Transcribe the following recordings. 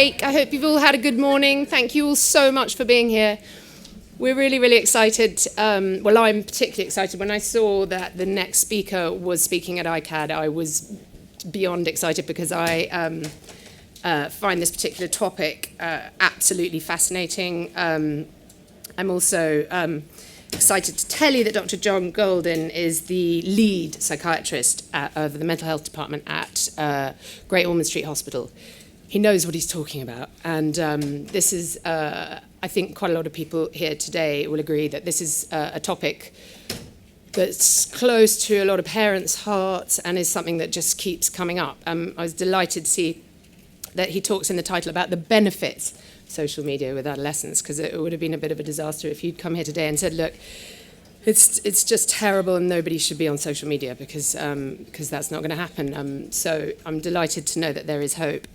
break. I hope you've all had a good morning. Thank you all so much for being here. We're really, really excited. Well, I'm particularly excited. When I saw that the next speaker was speaking at iCAAD, I was beyond excited because I find this particular topic absolutely fascinating. I'm also excited to tell you that Dr. Jon Goldin is the lead psychiatrist of the mental health department at Great Ormond Street Hospital. He knows what he's talking about, and this is, I think quite a lot of people here today will agree that this is a topic that's close to a lot of parents' hearts and is something that just keeps coming up. I was delighted to see that he talks in the title about the benefits of social media with adolescents, because it would have been a bit of a disaster if you'd come here today and said, look, it's just terrible and nobody should be on social media, because that's not going to happen. So I'm delighted to know that there is hope.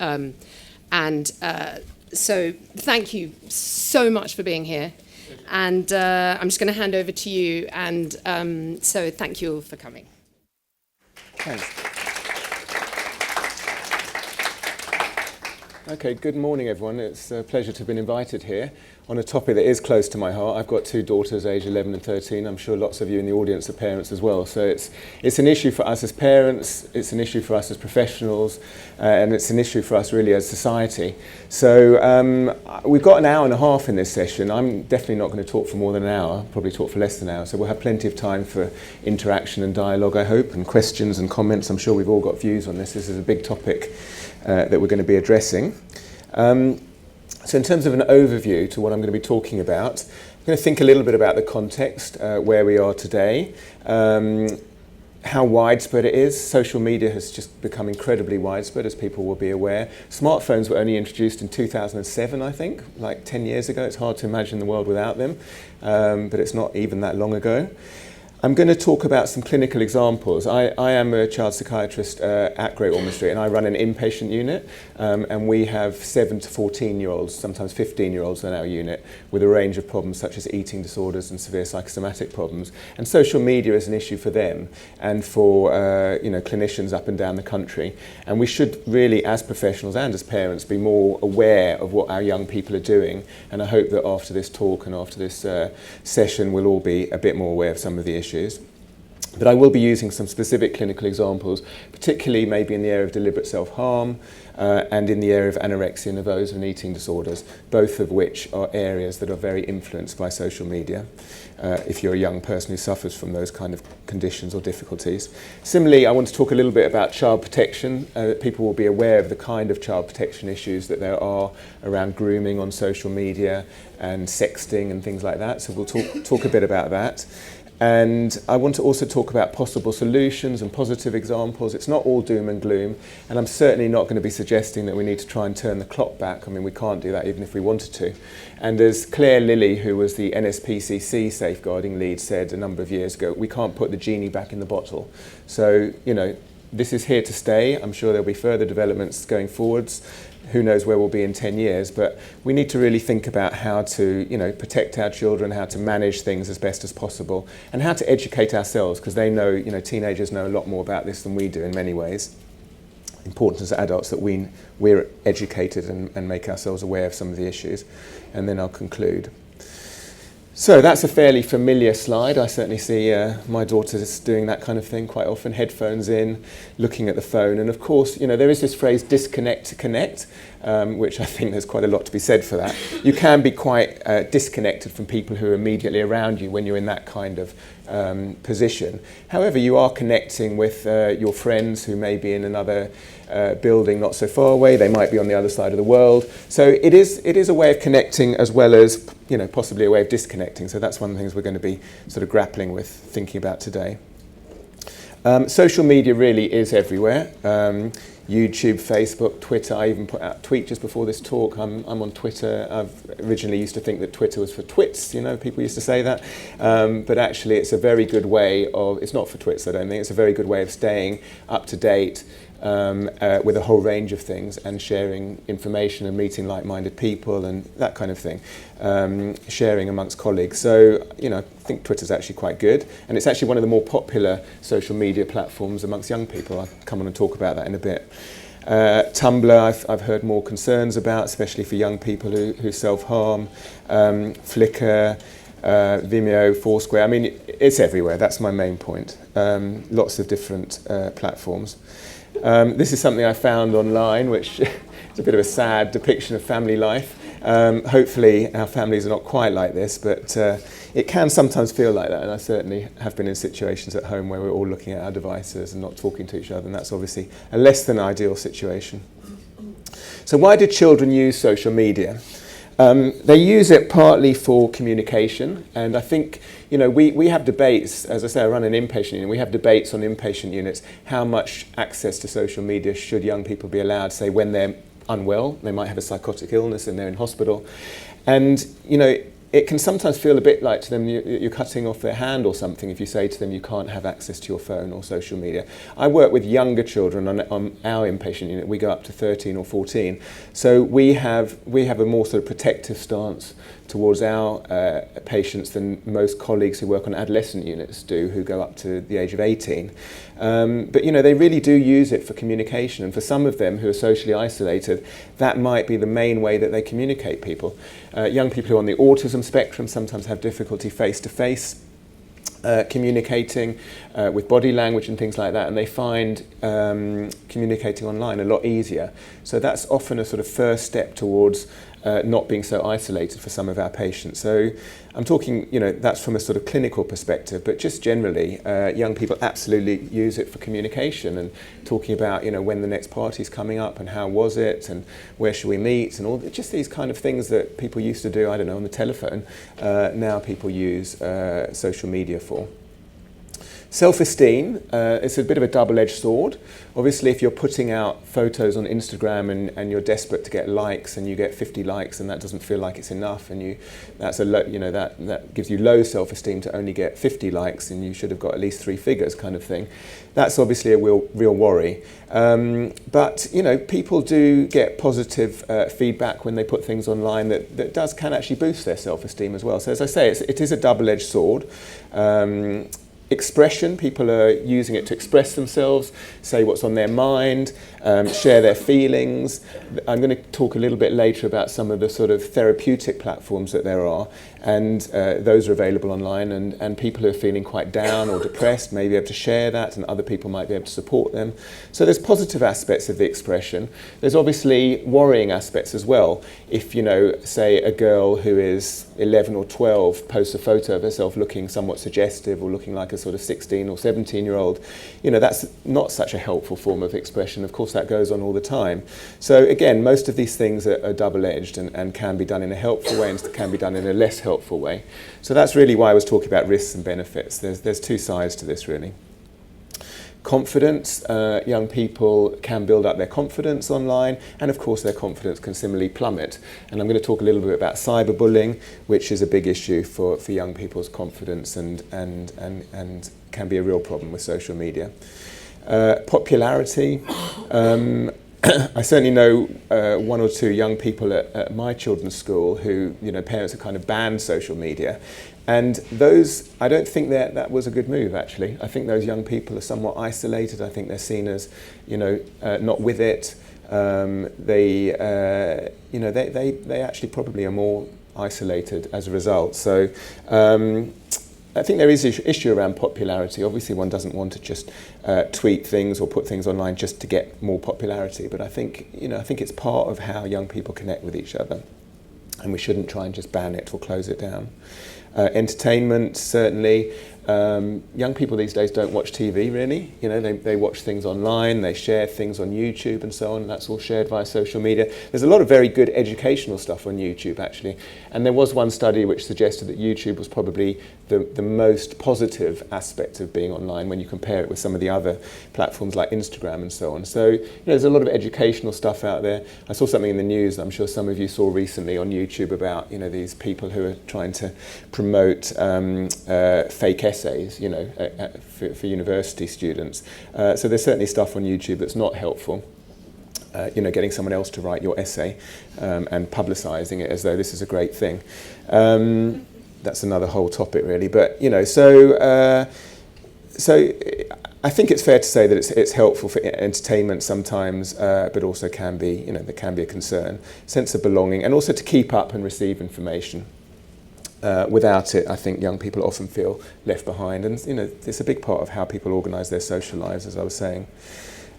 So thank you so much for being here. And I'm just going to hand over to you. And so thank you all for coming. Thanks. Okay, good morning everyone. It's a pleasure to have been invited here on a topic that is close to my heart. I've got two daughters, aged 11 and 13. I'm sure lots of you in the audience are parents as well. So it's an issue for us as parents, it's an issue for us as professionals, and it's an issue for us really as society. So we've got an hour and a half in this session. I'm definitely not going to talk for more than an hour, I'll probably talk for less than an hour. So we'll have plenty of time for interaction and dialogue, I hope, and questions and comments. I'm sure we've all got views on this. This is a big topic that we're going to be addressing. So in terms of an overview to what I'm going to be talking about, I'm going to think a little bit about the context, where we are today, how widespread it is. Social media has just become incredibly widespread, as people will be aware. Smartphones were only introduced in 2007, I think, like 10 years ago. It's hard to imagine the world without them, but it's not even that long ago. I'm going to talk about some clinical examples. I am a child psychiatrist at Great Ormond Street, and I run an inpatient unit, and we have 7 to 14-year-olds, sometimes 15-year-olds in our unit, with a range of problems such as eating disorders and severe psychosomatic problems. And social media is an issue for them and for clinicians up and down the country. And we should really, as professionals and as parents, be more aware of what our young people are doing. And I hope that after this talk and after this session, we'll all be a bit more aware of some of the issues. But I will be using some specific clinical examples, particularly maybe in the area of deliberate self-harm and in the area of anorexia, nervosa and eating disorders, both of which are areas that are very influenced by social media, if you're a young person who suffers from those kind of conditions or difficulties. Similarly, I want to talk a little bit about child protection. People will be aware of the kind of child protection issues that there are around grooming on social media and sexting and things like that. So we'll talk a bit about that. And I want to also talk about possible solutions and positive examples. It's not all doom and gloom, and I'm certainly not going to be suggesting that we need to try and turn the clock back. I mean, we can't do that even if we wanted to. And as Claire Lilly, who was the NSPCC safeguarding lead, said a number of years ago, we can't put the genie back in the bottle. So, this is here to stay. I'm sure there'll be further developments going forwards. Who knows where we'll be in 10 years, but we need to really think about how to, protect our children, how to manage things as best as possible, and how to educate ourselves, because they know, teenagers know a lot more about this than we do in many ways. Important as adults that we're educated and make ourselves aware of some of the issues. And then I'll conclude. So that's a fairly familiar slide. I certainly see my daughters doing that kind of thing quite often, headphones in, looking at the phone. And of course, there is this phrase disconnect to connect, which I think there's quite a lot to be said for that. You can be quite disconnected from people who are immediately around you when you're in that kind of position. However, you are connecting with your friends who may be in another building not so far away. They might be on the other side of the world. So it is a way of connecting as well as possibly a way of disconnecting. So that's one of the things we're going to be sort of grappling with, thinking about today. Social media really is everywhere. YouTube, Facebook, Twitter. I even put out a tweet just before this talk. I'm on Twitter. I've originally used to think that Twitter was for twits, people used to say that. But actually it's a very good way of, it's not for twits, I don't think, it's a very good way of staying up to date with a whole range of things and sharing information and meeting like-minded people and that kind of thing, sharing amongst colleagues. So, I think Twitter's actually quite good, and it's actually one of the more popular social media platforms amongst young people. I'll come on and talk about that in a bit. Tumblr, I've heard more concerns about, especially for young people who self-harm. Flickr, Vimeo, Foursquare. I mean, it's everywhere. That's my main point. Lots of different platforms. This is something I found online, which is a bit of a sad depiction of family life. Hopefully our families are not quite like this, but it can sometimes feel like that, and I certainly have been in situations at home where we're all looking at our devices and not talking to each other, and that's obviously a less than ideal situation. So why do children use social media? They use it partly for communication, and I think, you know, we have debates. As I say, I run an inpatient unit. We have debates on inpatient units. How much access to social media should young people be allowed, say, when they're unwell? They might have a psychotic illness and they're in hospital. And, you know, it can sometimes feel a bit like to them you're cutting off their hand or something if you say to them you can't have access to your phone or social media. I work with younger children on our inpatient unit. We go up to 13 or 14. So we have a more sort of protective stance towards our patients than most colleagues who work on adolescent units do, who go up to the age of 18. But you know, they really do use it for communication, and for some of them who are socially isolated, that might be the main way that they communicate people. Young people who are on the autism spectrum sometimes have difficulty face-to-face communicating with body language and things like that, and they find communicating online a lot easier. So that's often a sort of first step towards not being so isolated for some of our patients. So I'm talking, you know, that's from a sort of clinical perspective, but just generally, young people absolutely use it for communication and talking about, you know, when the next party's coming up and how was it and where should we meet and all, just these kind of things that people used to do, I don't know, on the telephone. Now people use social media for. Self-esteem, it's a bit of a double-edged sword. Obviously, if you're putting out photos on Instagram and you're desperate to get likes and you get 50 likes and that doesn't feel like it's enough, and that's a that gives you low self-esteem to only get 50 likes and you should have got at least 3 figures kind of thing. That's obviously a real worry. But you know, people do get positive feedback when they put things online that can actually boost their self-esteem as well. So as I say, it is a double-edged sword. Expression, people are using it to express themselves, say what's on their mind, share their feelings. I'm going to talk a little bit later about some of the sort of therapeutic platforms that there are, and those are available online, and people who are feeling quite down or depressed may be able to share that, and other people might be able to support them. So there's positive aspects of the expression. There's obviously worrying aspects as well. If, you know, say a girl who is 11 or 12 posts a photo of herself looking somewhat suggestive or looking like a sort of 16 or 17-year-old, you know, that's not such a helpful form of expression. Of course, that goes on all the time. So again, most of these things are double-edged and can be done in a helpful way and can be done in a less helpful way. So that's really why I was talking about risks and benefits. There's 2 sides to this, really. Confidence, young people can build up their confidence online, and of course their confidence can similarly plummet. And I'm going to talk a little bit about cyberbullying, which is a big issue for young people's confidence and can be a real problem with social media. Popularity. I certainly know 1 or 2 young people at my children's school who, you know, parents have kind of banned social media. And those, I don't think that was a good move, actually. I think those young people are somewhat isolated. I think they're seen as, you know, not with it. They actually probably are more isolated as a result. So I think there is an issue around popularity. Obviously, one doesn't want to just tweet things or put things online just to get more popularity. But I think, you know, I think it's part of how young people connect with each other, and we shouldn't try and just ban it or close it down. Entertainment, certainly. Young people these days don't watch TV, really. You know, they watch things online, they share things on YouTube and so on, and that's all shared via social media. There's a lot of very good educational stuff on YouTube, actually. And there was one study which suggested that YouTube was probably the most positive aspect of being online when you compare it with some of the other platforms like Instagram and so on. So, you know, there's a lot of educational stuff out there. I saw something in the news, I'm sure some of you saw recently on YouTube, about, you know, these people who are trying to promote fake essays, you know, for university students. So there's certainly stuff on YouTube that's not helpful. You know, getting someone else to write your essay and publicising it as though this is a great thing. That's another whole topic, really. But, you know, so I think it's fair to say that it's helpful for entertainment sometimes, but also can be, there can be a concern, sense of belonging, and also to keep up and receive information. Without it, I think young people often feel left behind, and it's a big part of how people organise their social lives, as I was saying.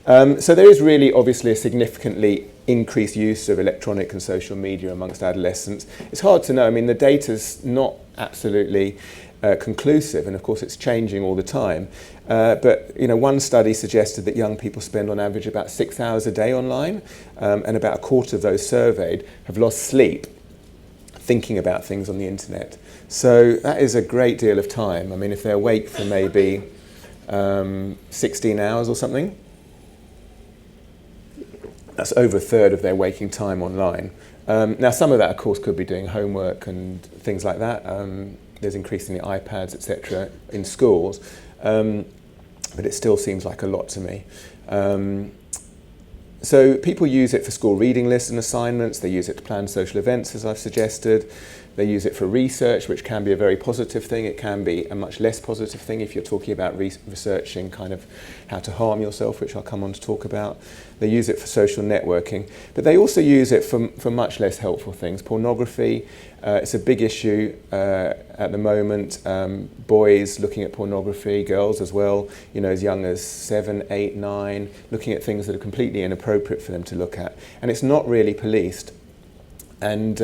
So there is really obviously a significantly increased use of electronic and social media amongst adolescents. It's hard to know. I mean, the data's not absolutely conclusive, and of course it's changing all the time. But one study suggested that young people spend on average about 6 hours a day online, and about a quarter of those surveyed have lost sleep thinking about things on the internet. So that is a great deal of time. I mean, if they're awake for maybe 16 hours or something, that's over a third of their waking time online. Now, some of that, of course, could be doing homework and things like that. There's increasingly iPads, etc., in schools, but it still seems like a lot to me. So people use it for school reading lists and assignments. They use it to plan social events, as I've suggested. They use it for research, which can be a very positive thing. It can be a much less positive thing if you're talking about researching kind of how to harm yourself, which I'll come on to talk about. They use it for social networking, but they also use it for much less helpful things. Pornography, it's a big issue at the moment. Boys looking at pornography, girls as well, as young as 7, 8, 9, looking at things that are completely inappropriate for them to look at. And it's not really policed. And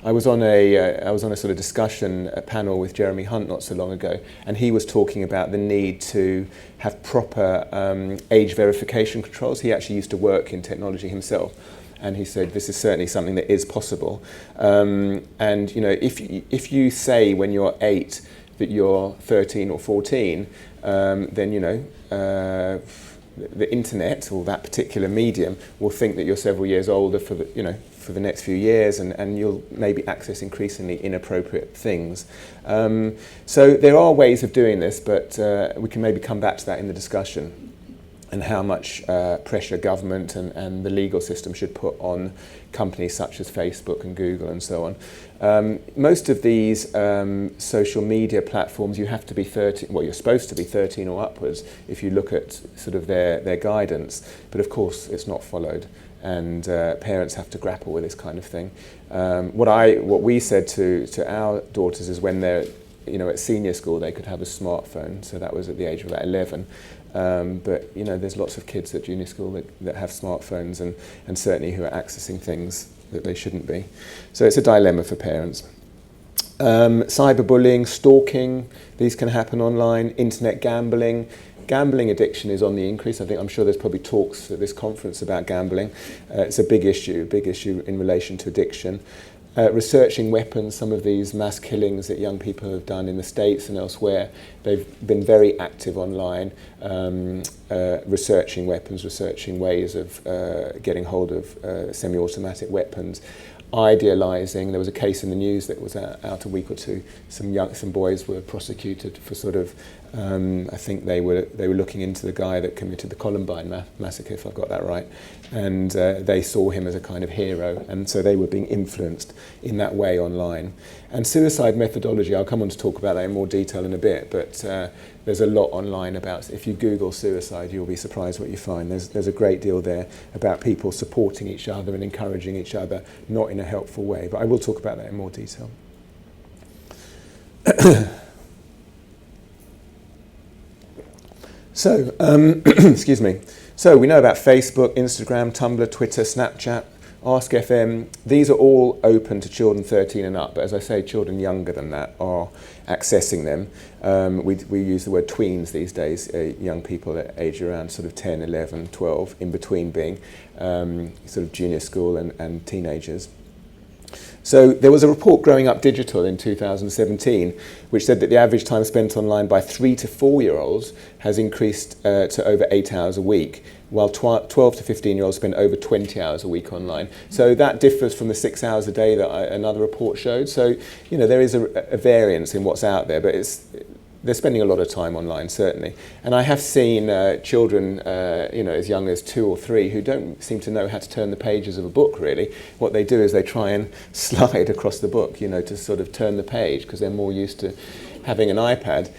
I was on a sort of discussion panel with Jeremy Hunt not so long ago, and he was talking about the need to have proper age verification controls. He actually used to work in technology himself, and he said this is certainly something that is possible. And if you say when you're 8 that you're 13 or 14, then the internet or that particular medium will think that you're several years older for the next few years, and you'll maybe access increasingly inappropriate things. So there are ways of doing this, but we can maybe come back to that in the discussion, and how much pressure government and the legal system should put on companies such as Facebook and Google and so on. Most of these social media platforms, you have to be 13, well, you're supposed to be 13 or upwards if you look at sort of their guidance, but of course it's not followed, and parents have to grapple with this kind of thing. What we said to our daughters is when they're at senior school they could have a smartphone, so that was at the age of about 11. But there's lots of kids at junior school that have smartphones, and certainly who are accessing things that they shouldn't be. So it's a dilemma for parents. Cyberbullying, stalking, these can happen online. Internet gambling. Gambling addiction is on the increase. I'm sure there's probably talks at this conference about gambling. It's a big issue in relation to addiction. Researching weapons, some of these mass killings that young people have done in the States and elsewhere, they've been very active online, researching weapons, researching ways of getting hold of semi-automatic weapons, idealising. There was a case in the news that was out a week or two. Some boys were prosecuted for sort of, I think they were looking into the guy that committed the Columbine massacre, if I've got that right, and they saw him as a kind of hero, and so they were being influenced in that way online. And suicide methodology, I'll come on to talk about that in more detail in a bit, but there's a lot online about, if you Google suicide, you'll be surprised what you find. There's a great deal there about people supporting each other and encouraging each other, not in a helpful way, but I will talk about that in more detail. So, excuse me. So we know about Facebook, Instagram, Tumblr, Twitter, Snapchat, Ask FM. These are all open to children 13 and up, but as I say, children younger than that are accessing them. We use the word tweens these days, young people at age around sort of 10, 11, 12, in between being sort of junior school and teenagers. So there was a report, Growing Up Digital, in 2017, which said that the average time spent online by 3 to 4-year-olds has increased to over 8 hours a week, while 12 to 15-year-olds spend over 20 hours a week online. So that differs from the 6 hours a day that another report showed. So, there is a variance in what's out there, but they're spending a lot of time online, certainly. And I have seen children, as young as 2 or 3, who don't seem to know how to turn the pages of a book, really. What they do is they try and slide across the book, to sort of turn the page, because they're more used to having an iPad.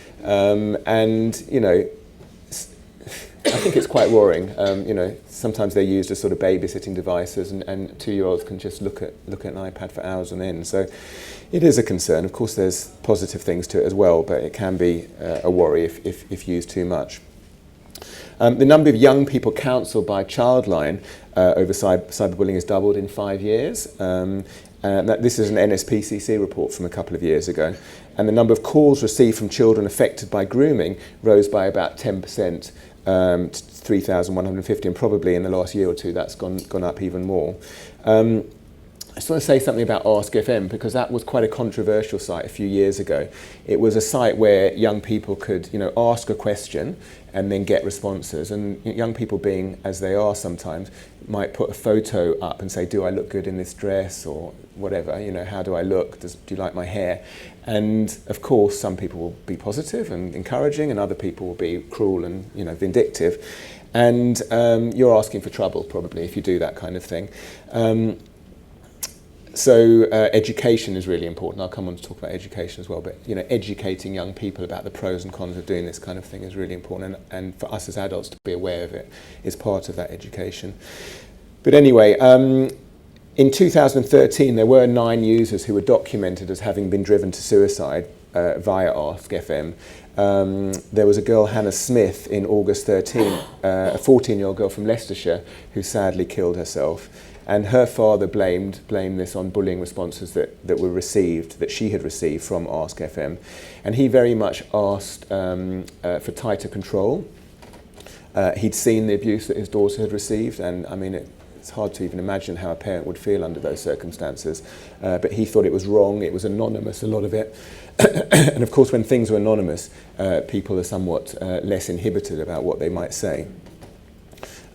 I think it's quite worrying. You know, sometimes they're used as sort of babysitting devices, and 2-year-olds can just look at an iPad for hours on end. So it is a concern. Of course, there's positive things to it as well, but it can be a worry if used too much. The number of young people counselled by Childline over cyberbullying has doubled in 5 years. This is an NSPCC report from a couple of years ago. And the number of calls received from children affected by grooming rose by about 10%, to 3,150, and probably in the last year or two that's gone up even more. I just want to say something about Ask FM, because that was quite a controversial site a few years ago. It was a site where young people could, you know, ask a question and then get responses. And young people, being as they are sometimes, might put a photo up and say, do I look good in this dress, or whatever, you know, how do I look, do you like my hair? And of course some people will be positive and encouraging, and other people will be cruel and, you know, vindictive. And you're asking for trouble probably if you do that kind of thing. So education is really important. I'll come on to talk about education as well, but, you know, educating young people about the pros and cons of doing this kind of thing is really important, and for us as adults to be aware of it is part of that education. But anyway, in 2013 there were 9 users who were documented as having been driven to suicide via Ask FM. There was a girl, Hannah Smith, in August 13, a 14-year-old girl from Leicestershire, who sadly killed herself. And her father blamed this on bullying responses that were received, that she had received from Ask FM. And he very much asked for tighter control. He'd seen the abuse that his daughter had received, and I mean, it's hard to even imagine how a parent would feel under those circumstances. But he thought it was wrong, it was anonymous, a lot of it. And of course, when things are anonymous, people are somewhat less inhibited about what they might say.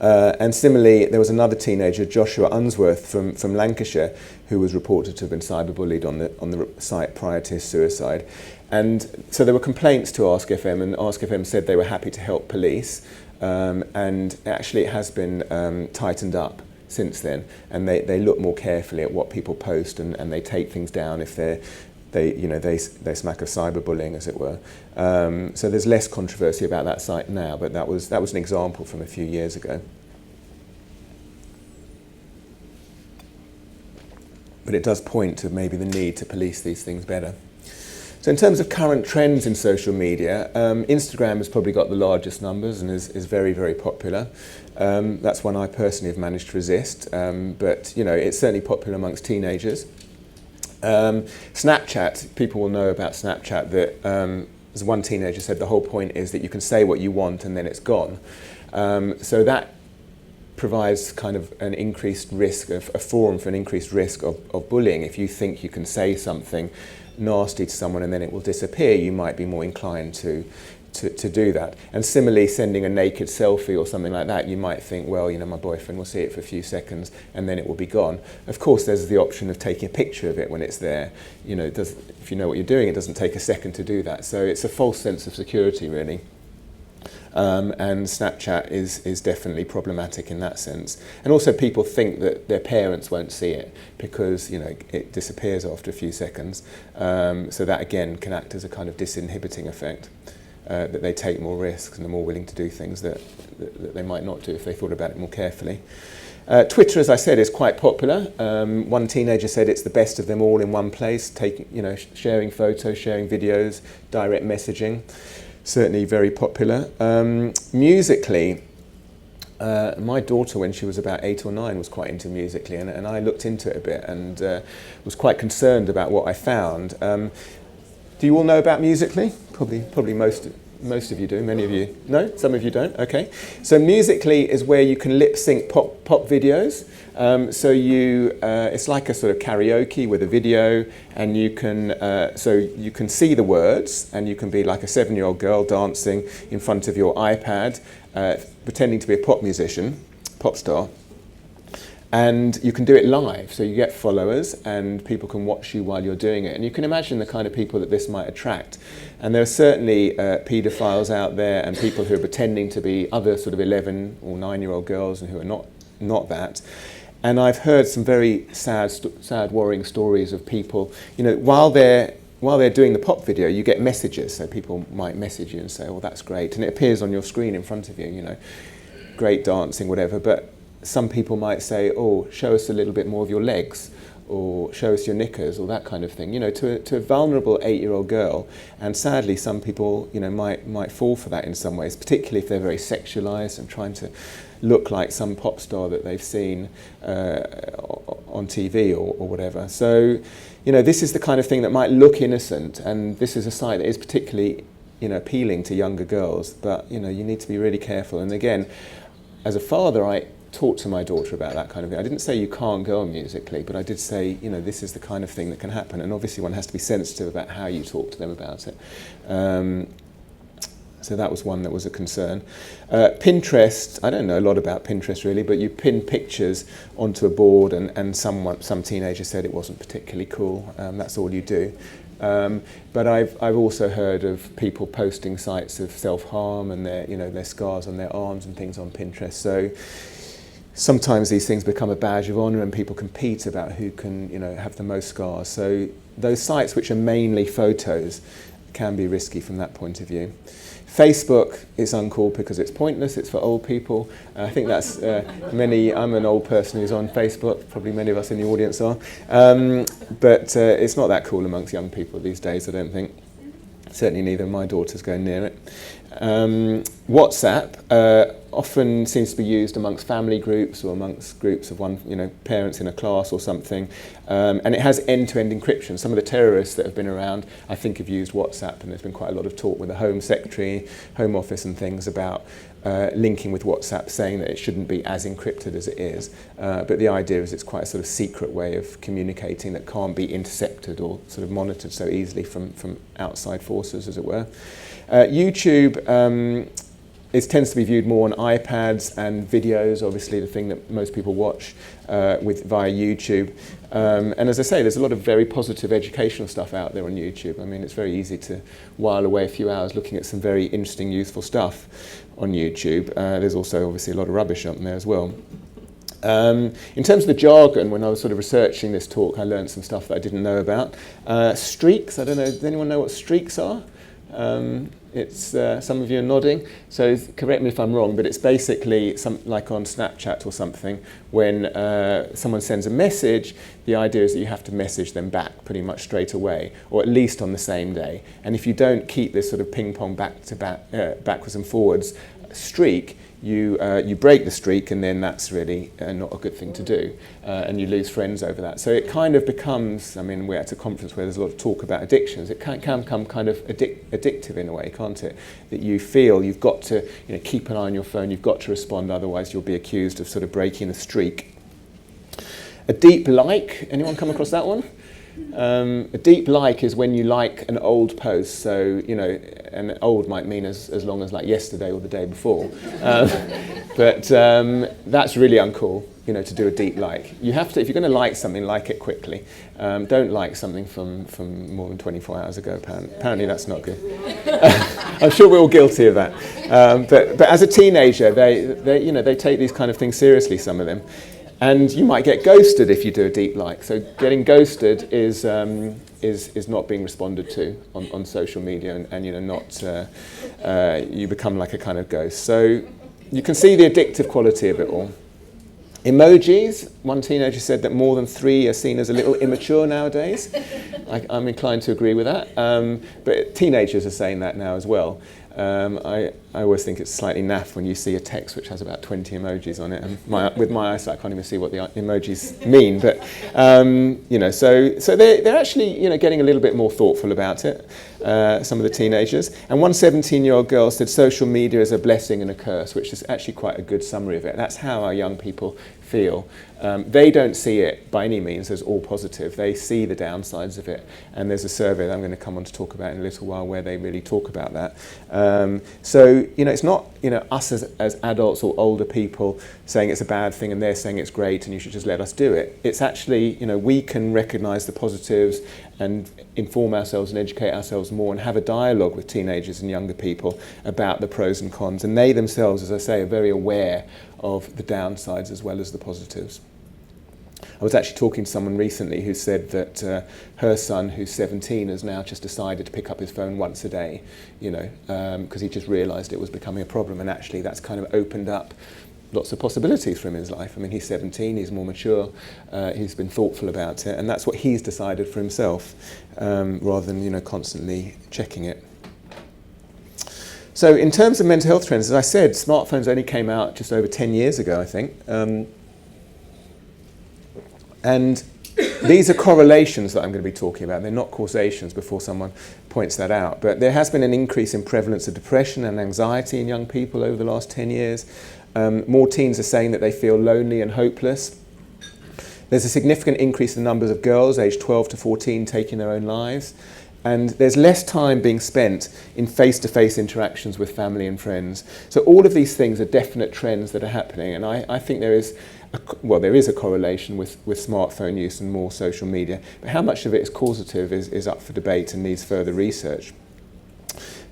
And similarly, there was another teenager, Joshua Unsworth from Lancashire, who was reported to have been cyberbullied on the site prior to his suicide. And so there were complaints to Ask FM, and Ask FM said they were happy to help police. And actually it has been tightened up since then, and they look more carefully at what people post, and they take things down if they smack of cyberbullying, as it were. So there's less controversy about that site now, but that was an example from a few years ago. But it does point to maybe the need to police these things better. So in terms of current trends in social media, Instagram has probably got the largest numbers and is very, very popular. That's one I personally have managed to resist, but you know, it's certainly popular amongst teenagers. Snapchat, people will know about Snapchat that, as one teenager said, the whole point is that you can say what you want and then it's gone. So that provides kind of an increased risk, a forum for an increased risk of bullying. If you think you can say something nasty to someone and then it will disappear, you might be more inclined to do that. And similarly, sending a naked selfie or something like that, you might think, well, you know, my boyfriend will see it for a few seconds and then it will be gone. Of course, there's the option of taking a picture of it when it's there. You know, if you know what you're doing, it doesn't take a second to do that. So it's a false sense of security, really. And Snapchat is definitely problematic in that sense. And also people think that their parents won't see it because, you know, it disappears after a few seconds. So that again can act as a kind of disinhibiting effect, that they take more risks and are more willing to do things that they might not do if they thought about it more carefully. Twitter, as I said, is quite popular. One teenager said it's the best of them all in one place, sharing photos, sharing videos, direct messaging. Certainly very popular. Musically, my daughter, when she was about 8 or 9, was quite into Musically, and I looked into it a bit and was quite concerned about what I found. Do you all know about Musically? Probably most of you do, many of you. No? Some of you don't? Okay. So Musically is where you can lip sync pop videos. So it's like a sort of karaoke with a video, and you can see the words, and you can be like a 7-year-old girl dancing in front of your iPad, pretending to be a pop star. And you can do it live, so you get followers and people can watch you while you're doing it. And you can imagine the kind of people that this might attract. And there are certainly paedophiles out there and people who are pretending to be other sort of 11 or 9-year-old girls and who are not that. And I've heard some very sad, worrying stories of people, you know, while they're while they're doing the pop video, you get messages. So people might message you and say, "Oh, that's great," and it appears on your screen in front of you. You know, great dancing, whatever. But some people might say, "Oh, show us a little bit more of your legs," or "show us your knickers," or that kind of thing. You know, to a vulnerable 8-year-old girl. And sadly, some people, you know, might fall for that in some ways, particularly if they're very sexualized and trying to look like some pop star that they've seen on TV or whatever. So, you know, this is the kind of thing that might look innocent, and this is a site that is particularly, you know, appealing to younger girls. But, you know, you need to be really careful. And again, as a father, I talk to my daughter about that kind of thing. I didn't say you can't go on Musically, but I did say, you know, this is the kind of thing that can happen, and obviously one has to be sensitive about how you talk to them about it. So that was one that was a concern. Pinterest, I don't know a lot about Pinterest really, but you pin pictures onto a board, and some teenager said it wasn't particularly cool. That's all you do. But I've also heard of people posting sites of self-harm and their scars on their arms and things on Pinterest. So sometimes these things become a badge of honour, and people compete about who can, you know, have the most scars. So those sites which are mainly photos can be risky from that point of view. Facebook is uncool because it's pointless, it's for old people. I think that's I'm an old person who's on Facebook, probably many of us in the audience are. But it's not that cool amongst young people these days, I don't think. Certainly neither of my daughters go near it. WhatsApp often seems to be used amongst family groups or amongst groups of parents in a class or something, and it has end-to-end encryption. Some of the terrorists that have been around, I think, have used WhatsApp, and there's been quite a lot of talk with the Home Secretary, Home Office and things about linking with WhatsApp, saying that it shouldn't be as encrypted as it is, but the idea is it's quite a sort of secret way of communicating that can't be intercepted or sort of monitored so easily from outside forces, as it were. YouTube tends to be viewed more on iPads and videos, obviously the thing that most people watch via YouTube. And as I say, there's a lot of very positive educational stuff out there on YouTube. I mean, it's very easy to while away a few hours looking at some very interesting, useful stuff on YouTube. There's also obviously a lot of rubbish on there as well. In terms of the jargon, when I was sort of researching this talk, I learned some stuff that I didn't know about. Streaks, I don't know, does anyone know what streaks are? Some of you are nodding, so correct me if I'm wrong, but it's basically like on Snapchat or something, when someone sends a message, the idea is that you have to message them back pretty much straight away, or at least on the same day. And if you don't keep this sort of ping-pong backwards and forwards streak, you break the streak, and then that's really not a good thing to do, and you lose friends over that. So it kind of becomes, I mean, we're at a conference where there's a lot of talk about addictions. It can become kind of addictive in a way, can't it? That you feel you've got to keep an eye on your phone, you've got to respond, otherwise you'll be accused of sort of breaking the streak. A deep like, anyone come across that one? A deep like is when you like an old post, so and old might mean as long as like yesterday or the day before, but that's really uncool, to do a deep like. You have to, if you're going to like something, like it quickly. Don't like something from more than 24 hours ago. Apparently that's not good. I'm sure we're all guilty of that. But as a teenager, they take these kind of things seriously, some of them. And you might get ghosted if you do a deep like. So getting ghosted is not being responded to on social media, and not you become like a kind of ghost. So you can see the addictive quality of it all. Emojis. One teenager said that more than 3 are seen as a little immature nowadays. I'm inclined to agree with that. But teenagers are saying that now as well. I always think it's slightly naff when you see a text which has about 20 emojis on it, and with my eyesight I can't even see what the emojis mean. But so they're actually getting a little bit more thoughtful about it. Some of the teenagers, and one 17-year-old girl said social media is a blessing and a curse, which is actually quite a good summary of it. That's how our young people feel. They don't see it by any means as all positive. They see the downsides of it, and there's a survey that I'm going to come on to talk about in a little while where they really talk about that. So it's not us as adults or older people saying it's a bad thing and they're saying it's great and you should just let us do it. It's actually we can recognise the positives and inform ourselves and educate ourselves more and have a dialogue with teenagers and younger people about the pros and cons, and they themselves, as I say, are very aware of the downsides as well as the positives. I was actually talking to someone recently who said that her son, who's 17, has now just decided to pick up his phone once a day, because he just realised it was becoming a problem, and actually that's kind of opened up lots of possibilities for him in his life. I mean, he's 17, he's more mature, he's been thoughtful about it, and that's what he's decided for himself, rather than, constantly checking it. So in terms of mental health trends, as I said, smartphones only came out just over 10 years ago, I think. And these are correlations that I'm going to be talking about. They're not causations, before someone points that out. But there has been an increase in prevalence of depression and anxiety in young people over the last 10 years. More teens are saying that they feel lonely and hopeless. There's a significant increase in the numbers of girls aged 12 to 14 taking their own lives. And there's less time being spent in face-to-face interactions with family and friends. So all of these things are definite trends that are happening. And I think there is a correlation with smartphone use and more social media. But how much of it is causative is up for debate and needs further research.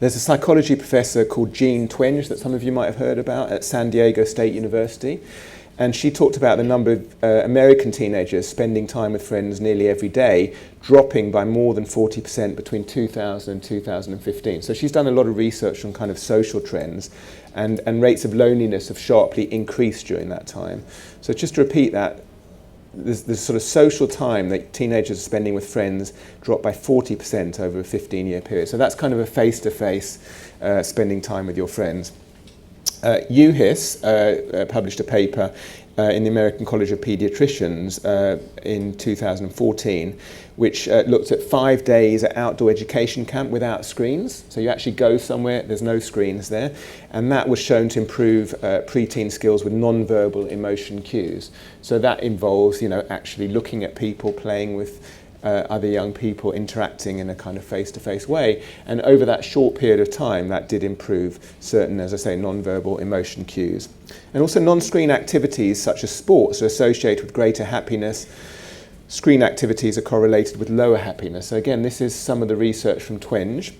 There's a psychology professor called Jean Twenge that some of you might have heard about at San Diego State University. And she talked about the number of American teenagers spending time with friends nearly every day, dropping by more than 40% between 2000 and 2015. So she's done a lot of research on kind of social trends, and rates of loneliness have sharply increased during that time. So just to repeat that, the sort of social time that teenagers are spending with friends dropped by 40% over a 15-year period. So that's kind of a face-to-face spending time with your friends. UHIS published a paper in the American College of Pediatricians in 2014, which looked at 5 days at outdoor education camp without screens. So you actually go somewhere, there's no screens there, and that was shown to improve preteen skills with non-verbal emotion cues. So that involves, actually looking at people, playing with other young people, interacting in a kind of face-to-face way. And over that short period of time, that did improve certain, as I say, non-verbal emotion cues. And also non-screen activities such as sports are associated with greater happiness. Screen activities are correlated with lower happiness. So again, this is some of the research from Twenge.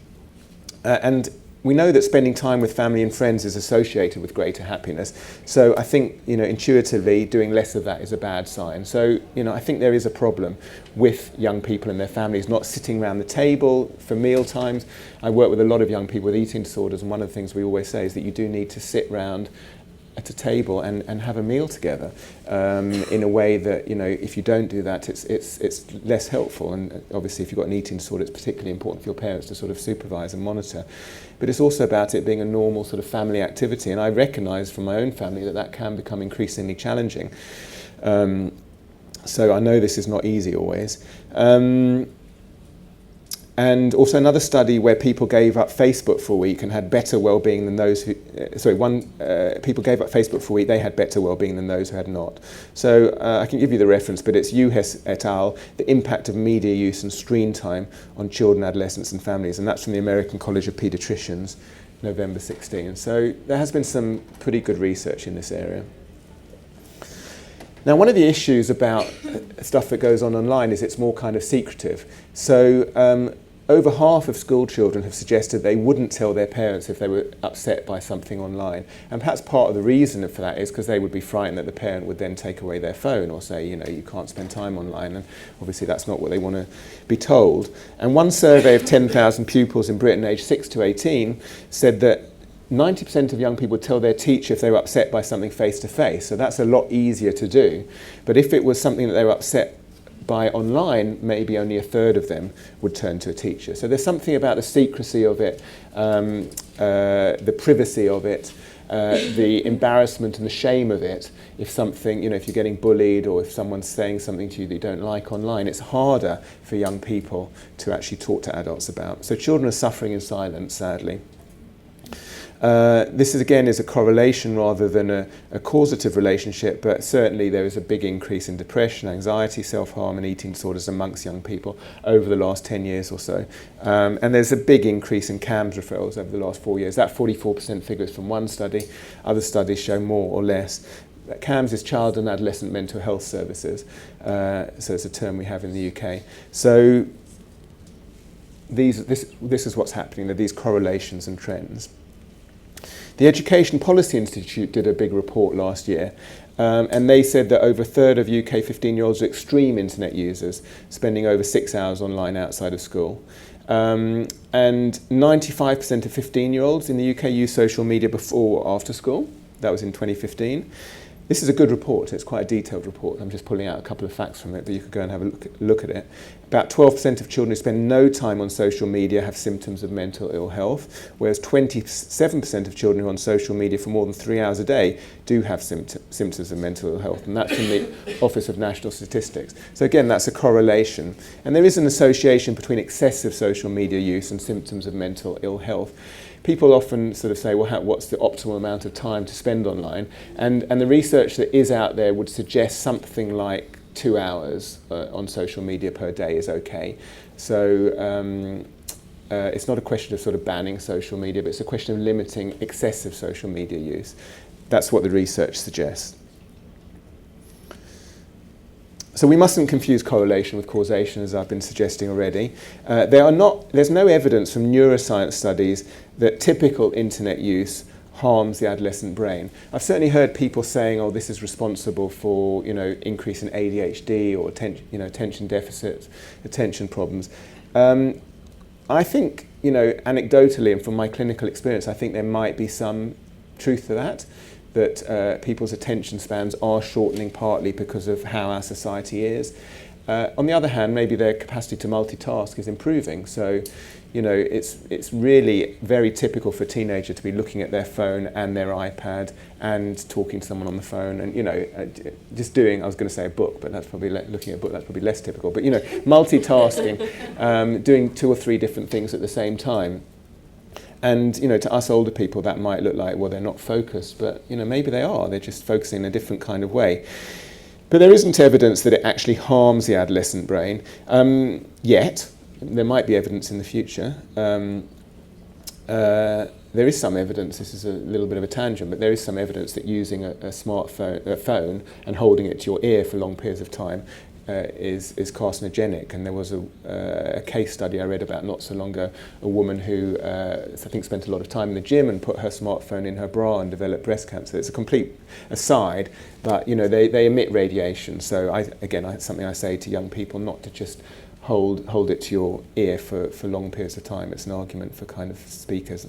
And we know that spending time with family and friends is associated with greater happiness. So I think, intuitively, doing less of that is a bad sign. So, I think there is a problem with young people and their families not sitting around the table for meal times. I work with a lot of young people with eating disorders, and one of the things we always say is that you do need to sit around at a table and have a meal together in a way that, if you don't do that, it's less helpful. And obviously, if you've got an eating disorder, it's particularly important for your parents to sort of supervise and monitor. But it's also about it being a normal sort of family activity. And I recognise from my own family that can become increasingly challenging. So I know this is not easy always. And also another study where people gave up Facebook for a week and had better well-being than those who... people gave up Facebook for a week, they had better well-being than those who had not. So I can give you the reference, but it's UHIS et al., The Impact of Media Use and Screen Time on Children, Adolescents and Families, and that's from the American College of Pediatricians, November 16. So there has been some pretty good research in this area. Now, one of the issues about stuff that goes on online is it's more kind of secretive. So over half of school children have suggested they wouldn't tell their parents if they were upset by something online. And perhaps part of the reason for that is because they would be frightened that the parent would then take away their phone or say, you can't spend time online. And obviously that's not what they want to be told. And one survey of 10,000 pupils in Britain aged 6 to 18 said that 90% of young people would tell their teacher if they were upset by something face-to-face. So that's a lot easier to do. But if it was something that they were upset by online, maybe only a third of them would turn to a teacher. So there's something about the secrecy of it, the privacy of it, the embarrassment and the shame of it. If something, if you're getting bullied or if someone's saying something to you that you don't like online, it's harder for young people to actually talk to adults about. So children are suffering in silence, sadly. This is a correlation rather than a causative relationship, but certainly there is a big increase in depression, anxiety, self-harm and eating disorders amongst young people over the last 10 years or so. And there's a big increase in CAMS referrals over the last 4 years. That 44% figure is from one study. Other studies show more or less. CAMS is Child and Adolescent Mental Health Services, so it's a term we have in the UK. So this is what's happening, there are these correlations and trends. The Education Policy Institute did a big report last year, and they said that over a third of UK 15-year-olds are extreme internet users, spending over 6 hours online outside of school. And 95% of 15-year-olds in the UK use social media before or after school. That was in 2015. This is a good report. It's quite a detailed report. I'm just pulling out a couple of facts from it, but you could go and have a look at it. About 12% of children who spend no time on social media have symptoms of mental ill health, whereas 27% of children who are on social media for more than 3 hours a day do have symptoms of mental ill health, and that's from the Office of National Statistics. So again, that's a correlation. And there is an association between excessive social media use and symptoms of mental ill health. People often sort of say, well, what's the optimal amount of time to spend online? And the research that is out there would suggest something like 2 hours on social media per day is okay. So it's not a question of sort of banning social media, but it's a question of limiting excessive social media use. That's what the research suggests. So we mustn't confuse correlation with causation, as I've been suggesting already. There's no evidence from neuroscience studies that typical internet use harms the adolescent brain. I've certainly heard people saying, oh, this is responsible for, increase in ADHD or attention deficits, attention problems. I think, anecdotally and from my clinical experience, I think there might be some truth to that people's attention spans are shortening partly because of how our society is. On the other hand, maybe their capacity to multitask is improving. So, it's really very typical for a teenager to be looking at their phone and their iPad and talking to someone on the phone and, just doing, I was going to say a book, but that's probably, looking at a book, that's probably less typical. But, multitasking, doing 2 or 3 different things at the same time. And, to us older people, that might look like, well, they're not focused, but, maybe they are. They're just focusing in a different kind of way. But there isn't evidence that it actually harms the adolescent brain yet. There might be evidence in the future. There is some evidence, this is a little bit of a tangent, but there is some evidence that using a phone and holding it to your ear for long periods of time is carcinogenic. And there was a case study I read about not so long ago, a woman who I think spent a lot of time in the gym and put her smartphone in her bra and developed breast cancer. It's a complete aside, but they emit radiation. So it's something I say to young people, not to just hold it to your ear for long periods of time. It's an argument for kind of speakers,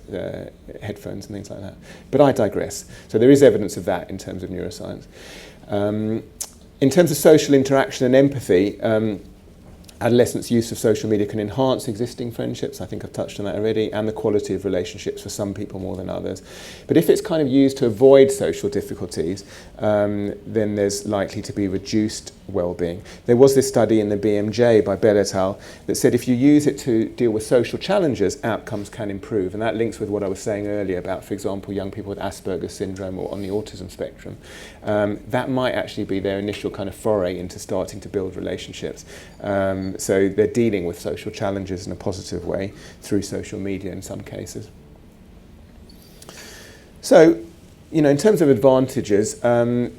headphones and things like that. But I digress. So there is evidence of that in terms of neuroscience. In terms of social interaction and empathy, adolescents' use of social media can enhance existing friendships. I think I've touched on that already, and the quality of relationships for some people more than others. But if it's kind of used to avoid social difficulties, then there's likely to be reduced well-being. There was this study in the BMJ by Bell et al. That said if you use it to deal with social challenges, outcomes can improve. And that links with what I was saying earlier about, for example, young people with Asperger's syndrome or on the autism spectrum. That might actually be their initial kind of foray into starting to build relationships. So they're dealing with social challenges in a positive way through social media in some cases. So, in terms of advantages,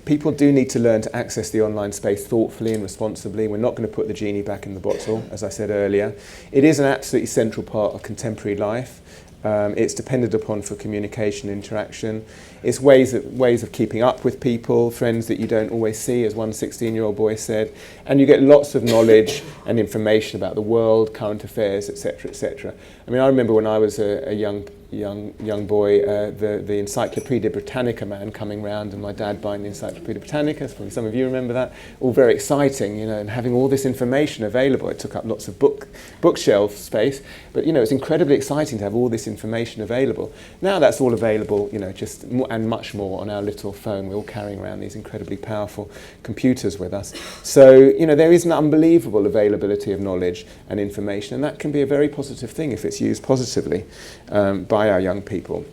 people do need to learn to access the online space thoughtfully and responsibly. We're not going to put the genie back in the bottle, as I said earlier. It is an absolutely central part of contemporary life. It's depended upon for communication and interaction. It's ways of keeping up with people, friends that you don't always see, as one 16-year-old boy said. And you get lots of knowledge and information about the world, current affairs, etc., etc. I mean, I remember when I was a young boy, the Encyclopedia Britannica man coming round, and my dad buying the Encyclopedia Britannica. Probably some of you remember that. All very exciting, and having all this information available. It took up lots of bookshelf space, but it's incredibly exciting to have all this information available. Now that's all available, just more, and much more on our little phone. We're all carrying around these incredibly powerful computers with us. So there is an unbelievable availability of knowledge and information, and that can be a very positive thing if it's used positively by our young people.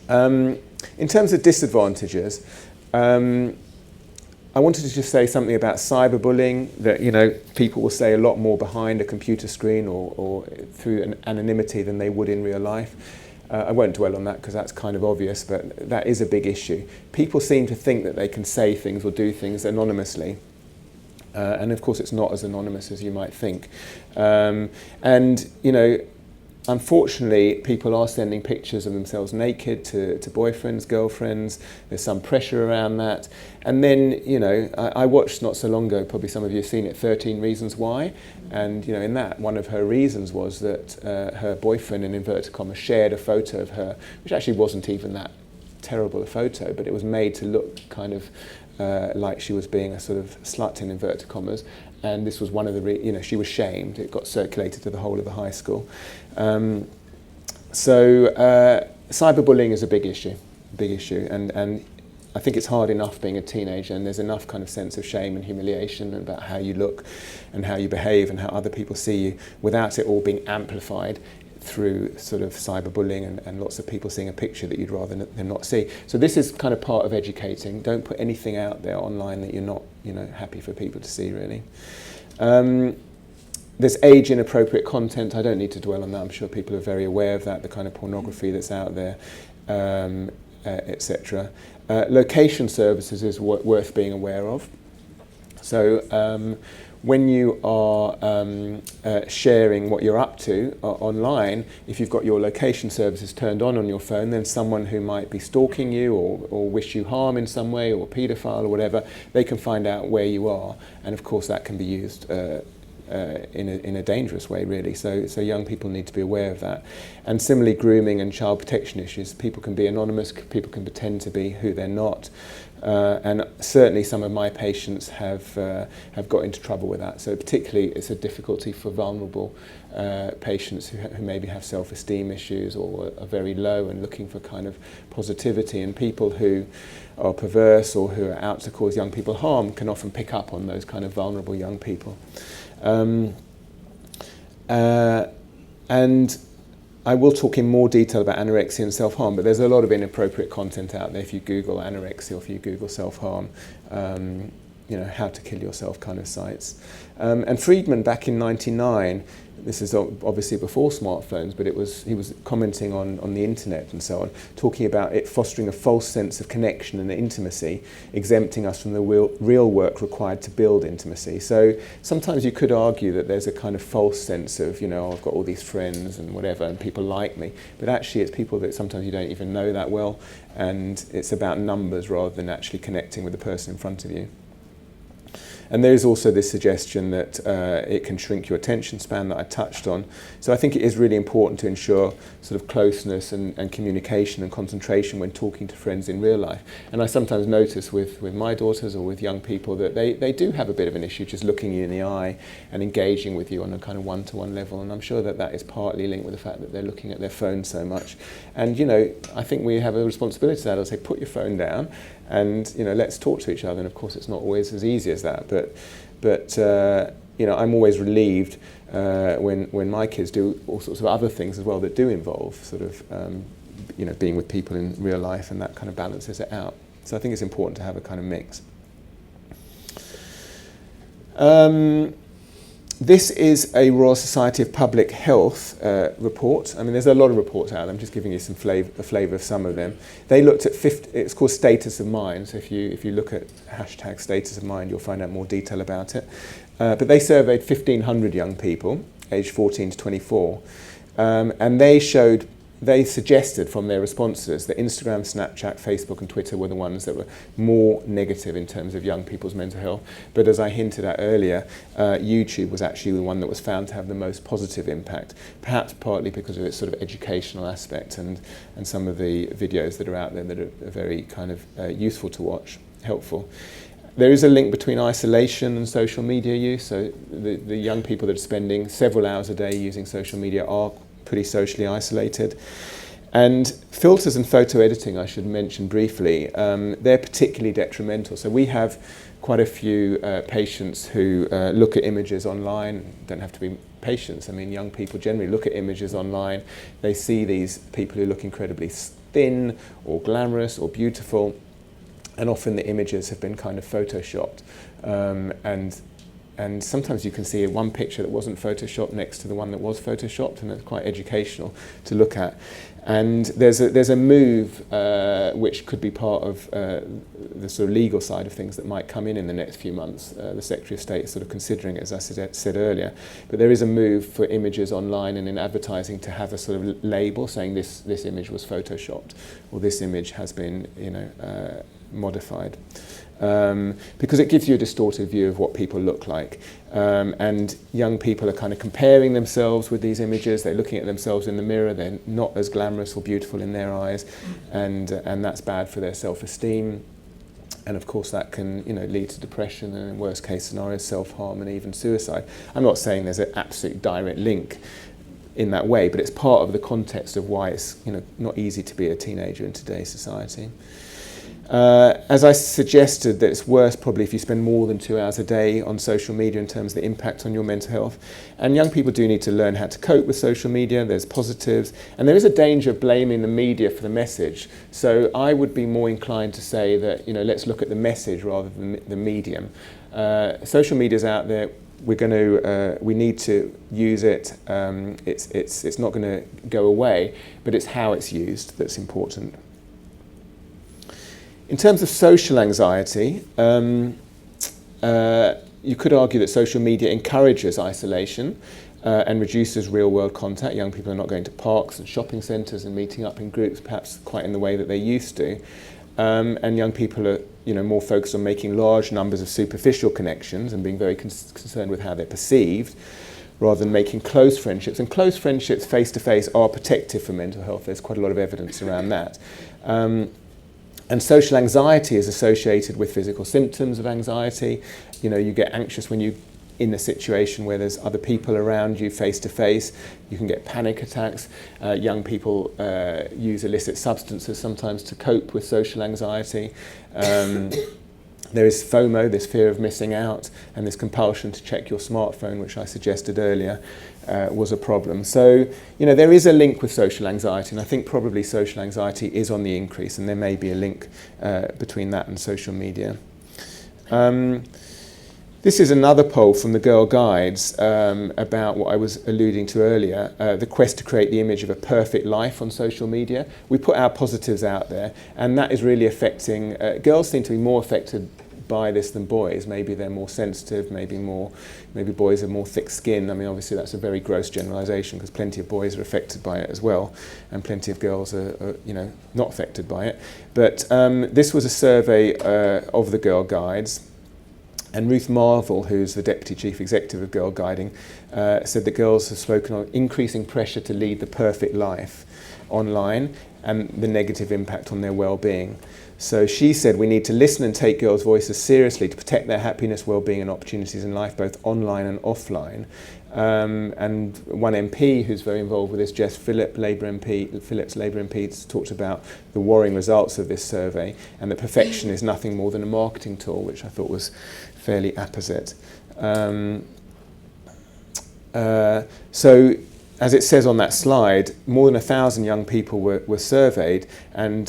In terms of disadvantages, I wanted to just say something about cyberbullying, that people will say a lot more behind a computer screen or through an anonymity than they would in real life. I won't dwell on that because that's kind of obvious, but that is a big issue. People seem to think that they can say things or do things anonymously. And of course it's not as anonymous as you might think. Unfortunately, people are sending pictures of themselves naked to boyfriends, girlfriends. There's some pressure around that. And then, I watched not so long ago, probably some of you have seen it, 13 Reasons Why. And, in that, one of her reasons was that her boyfriend, in inverted commas, shared a photo of her, which actually wasn't even that terrible a photo, but it was made to look kind of like she was being a sort of slut, in inverted commas. And this was one of the, she was shamed. It got circulated to the whole of the high school. Cyberbullying is a big issue, and I think it's hard enough being a teenager, and there's enough kind of sense of shame and humiliation about how you look and how you behave and how other people see you, without it all being amplified through sort of cyberbullying and lots of people seeing a picture that you'd rather than not see. So this is kind of part of educating. Don't put anything out there online that you're not, happy for people to see, really. There's age inappropriate content. I don't need to dwell on that. I'm sure people are very aware of that, the kind of pornography that's out there, etc. Location services is worth being aware of. So when you are sharing what you're up to online, if you've got your location services turned on your phone, then someone who might be stalking you or wish you harm in some way, or paedophile or whatever, they can find out where you are. And of course that can be used in a dangerous way, really. So young people need to be aware of that. And similarly, grooming and child protection issues. People can be anonymous, people can pretend to be who they're not. And certainly some of my patients have got into trouble with that. So particularly it's a difficulty for vulnerable patients who maybe have self-esteem issues or are very low and looking for kind of positivity. And people who are perverse or who are out to cause young people harm can often pick up on those kind of vulnerable young people. And I will talk in more detail about anorexia and self-harm, but there's a lot of inappropriate content out there. If you Google anorexia or if you Google self-harm, how to kill yourself kind of sites. And Friedman, back in '99, this is obviously before smartphones, but he was commenting on the internet and so on, talking about it fostering a false sense of connection and intimacy, exempting us from the real work required to build intimacy. So sometimes you could argue that there's a kind of false sense of, I've got all these friends and whatever, and people like me, but actually it's people that sometimes you don't even know that well, and it's about numbers rather than actually connecting with the person in front of you. And there is also this suggestion that it can shrink your attention span that I touched on. So I think it is really important to ensure sort of closeness and communication and concentration when talking to friends in real life. And I sometimes notice with my daughters or with young people that they do have a bit of an issue just looking you in the eye and engaging with you on a kind of one-to-one level. And I'm sure that is partly linked with the fact that they're looking at their phone so much. And, I think we have a responsibility to that. I'll say, put your phone down and, let's talk to each other. And of course, it's not always as easy as that. But I'm always relieved when my kids do all sorts of other things as well that do involve sort of, being with people in real life, and that kind of balances it out. So I think it's important to have a kind of mix. This is a Royal Society of Public Health report. I mean, there's a lot of reports out there. I'm just giving you a flavour of some of them. They looked at it's called status of mind. So if you look at hashtag status of mind, you'll find out more detail about it. But they surveyed 1,500 young people, aged 14 to 24, and they suggested from their responses that Instagram, Snapchat, Facebook and Twitter were the ones that were more negative in terms of young people's mental health. But as I hinted at earlier, YouTube was actually the one that was found to have the most positive impact, perhaps partly because of its sort of educational aspect and some of the videos that are out there that are very kind of useful to watch, helpful. There is a link between isolation and social media use. So the young people that are spending several hours a day using social media are pretty socially isolated. And filters and photo editing, I should mention briefly, they're particularly detrimental. So we have quite a few patients who look at images online. Don't have to be patients. I mean, young people generally look at images online. They see these people who look incredibly thin or glamorous or beautiful, and often the images have been kind of photoshopped. and sometimes you can see one picture that wasn't photoshopped next to the one that was photoshopped, and it's quite educational to look at. And there's a move which could be part of the sort of legal side of things that might come in the next few months. The Secretary of State is sort of considering it, as I said earlier. But there is a move for images online and in advertising to have a sort of label saying this image was photoshopped, or this image has been, modified. Because it gives you a distorted view of what people look like. And young people are kind of comparing themselves with these images. They're looking at themselves in the mirror. They're not as glamorous or beautiful in their eyes, and that's bad for their self-esteem. And of course that can lead to depression, and in worst case scenarios self-harm and even suicide. I'm not saying there's an absolute direct link in that way, but it's part of the context of why it's not easy to be a teenager in today's society. As I suggested, that it's worse probably if you spend more than 2 hours a day on social media in terms of the impact on your mental health. And young people do need to learn how to cope with social media. There's positives, and there is a danger of blaming the media for the message. So I would be more inclined to say that let's look at the message rather than the medium. Social media's out there. We need to use it. It's not going to go away, but it's how it's used that's important. In terms of social anxiety, you could argue that social media encourages isolation and reduces real-world contact. Young people are not going to parks and shopping centres and meeting up in groups, perhaps quite in the way that they used to. And young people are, more focused on making large numbers of superficial connections and being very concerned with how they're perceived, rather than making close friendships. And close friendships face-to-face are protective for mental health. There's quite a lot of evidence around that. And social anxiety is associated with physical symptoms of anxiety. You get anxious when you're in a situation where there's other people around you face to face. You can get panic attacks. Young people use illicit substances sometimes to cope with social anxiety. There is FOMO, this fear of missing out, and this compulsion to check your smartphone, which I suggested earlier, was a problem. So, there is a link with social anxiety, and I think probably social anxiety is on the increase, and there may be a link between that and social media. This is another poll from the Girl Guides about what I was alluding to earlier, the quest to create the image of a perfect life on social media. We put our positives out there, and that is really affecting, girls seem to be more affected by this than boys. Maybe they're more sensitive, maybe boys have more thick skin. I mean, obviously that's a very gross generalisation, because plenty of boys are affected by it as well, and plenty of girls are not affected by it. But this was a survey of the Girl Guides. And Ruth Marvel, who's the Deputy Chief Executive of Girl Guiding, said that girls have spoken on increasing pressure to lead the perfect life online and the negative impact on their well-being. So she said we need to listen and take girls' voices seriously to protect their happiness, well-being and opportunities in life, both online and offline. And one MP who's very involved with this, Jess Phillips, Labour MP, talked about the worrying results of this survey, and that perfection is nothing more than a marketing tool, which I thought was fairly apposite. So, as it says on that slide, more than 1,000 young people were surveyed, and